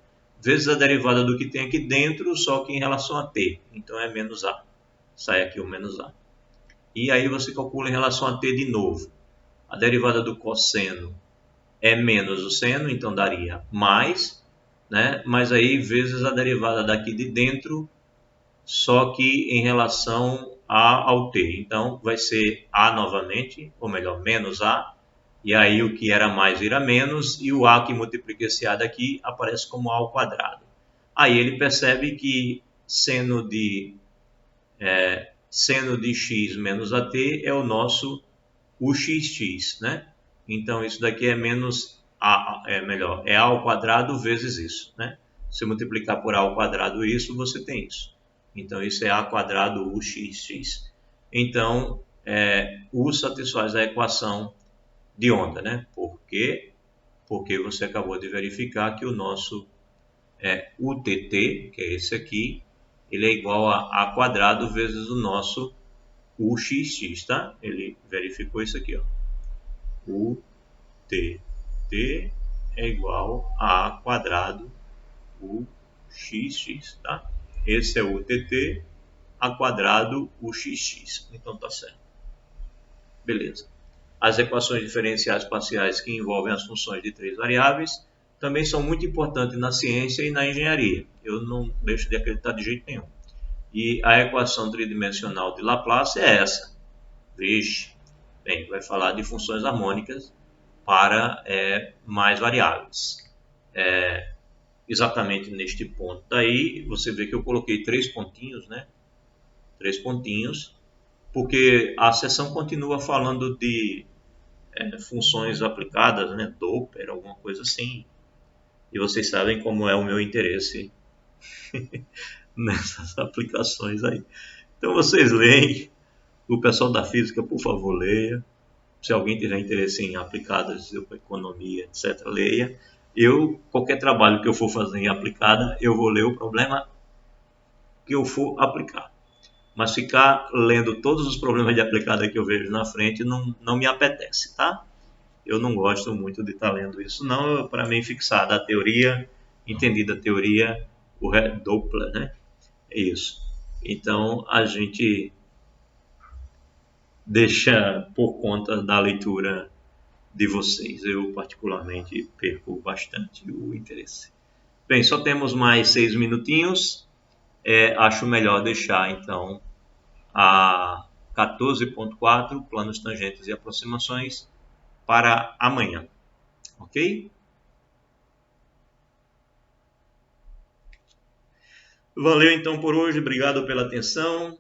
vezes a derivada do que tem aqui dentro, só que em relação a t. Então, é menos a. Sai aqui o menos a. E aí você calcula em relação a t de novo. A derivada do cosseno é menos o seno, então daria mais, né? Mas aí vezes a derivada daqui de dentro, só que em relação ao t. Então vai ser a novamente, ou melhor, menos a, e aí o que era mais vira menos, e o a que multiplica esse a daqui aparece como a ao quadrado. Aí ele percebe que seno de x menos at é o nosso uxx, né? Então isso daqui é menos a, melhor, é a ao quadrado vezes isso, né? Se multiplicar por a ao quadrado isso, você tem isso. Então isso é a quadrado uxx. Então u satisfaz a equação de onda, né? Por quê? Porque você acabou de verificar que o nosso UTT, que é esse aqui, ele é igual a quadrado vezes o nosso uxx, tá? Ele verificou isso aqui, ó. UTT é igual a quadrado uxx, tá? Esse é o UTT, a quadrado uxx. Então tá certo. Beleza. As equações diferenciais parciais que envolvem as funções de três variáveis também são muito importantes na ciência e na engenharia. Eu não deixo de acreditar de jeito nenhum. E a equação tridimensional de Laplace é essa. Vixe, bem, vai falar de funções harmônicas para mais variáveis. Exatamente neste ponto daí, você vê que eu coloquei 3 pontinhos, né? 3 pontinhos, porque a seção continua falando de funções aplicadas, né? Doppler, alguma coisa assim. E vocês sabem como é o meu interesse nessas aplicações aí. Então vocês leem, o pessoal da física, por favor, leia. Se alguém tiver interesse em aplicadas, economia, etc., leia. Qualquer trabalho que eu for fazer em aplicada, eu vou ler o problema que eu for aplicar. Mas ficar lendo todos os problemas de aplicada que eu vejo na frente não me apetece, tá? Eu não gosto muito de estar lendo isso, não. Para mim, fixada a teoria, entendida a teoria, o Doppler, né? É isso. Então, a gente deixa por conta da leitura de vocês. Eu, particularmente, perco bastante o interesse. Bem, só temos mais 6 minutinhos. Acho melhor deixar, então, a 14.4, planos, tangentes e aproximações, para amanhã. Ok? Valeu, então, por hoje. Obrigado pela atenção.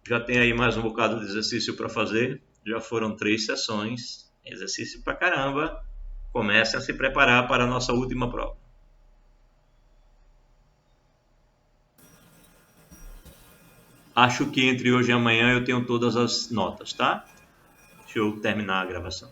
Já tem aí mais um bocado de exercício para fazer. Já foram 3 sessões. Exercício pra caramba. Comece a se preparar para a nossa última prova. Acho que entre hoje e amanhã eu tenho todas as notas, tá? Deixa eu terminar a gravação.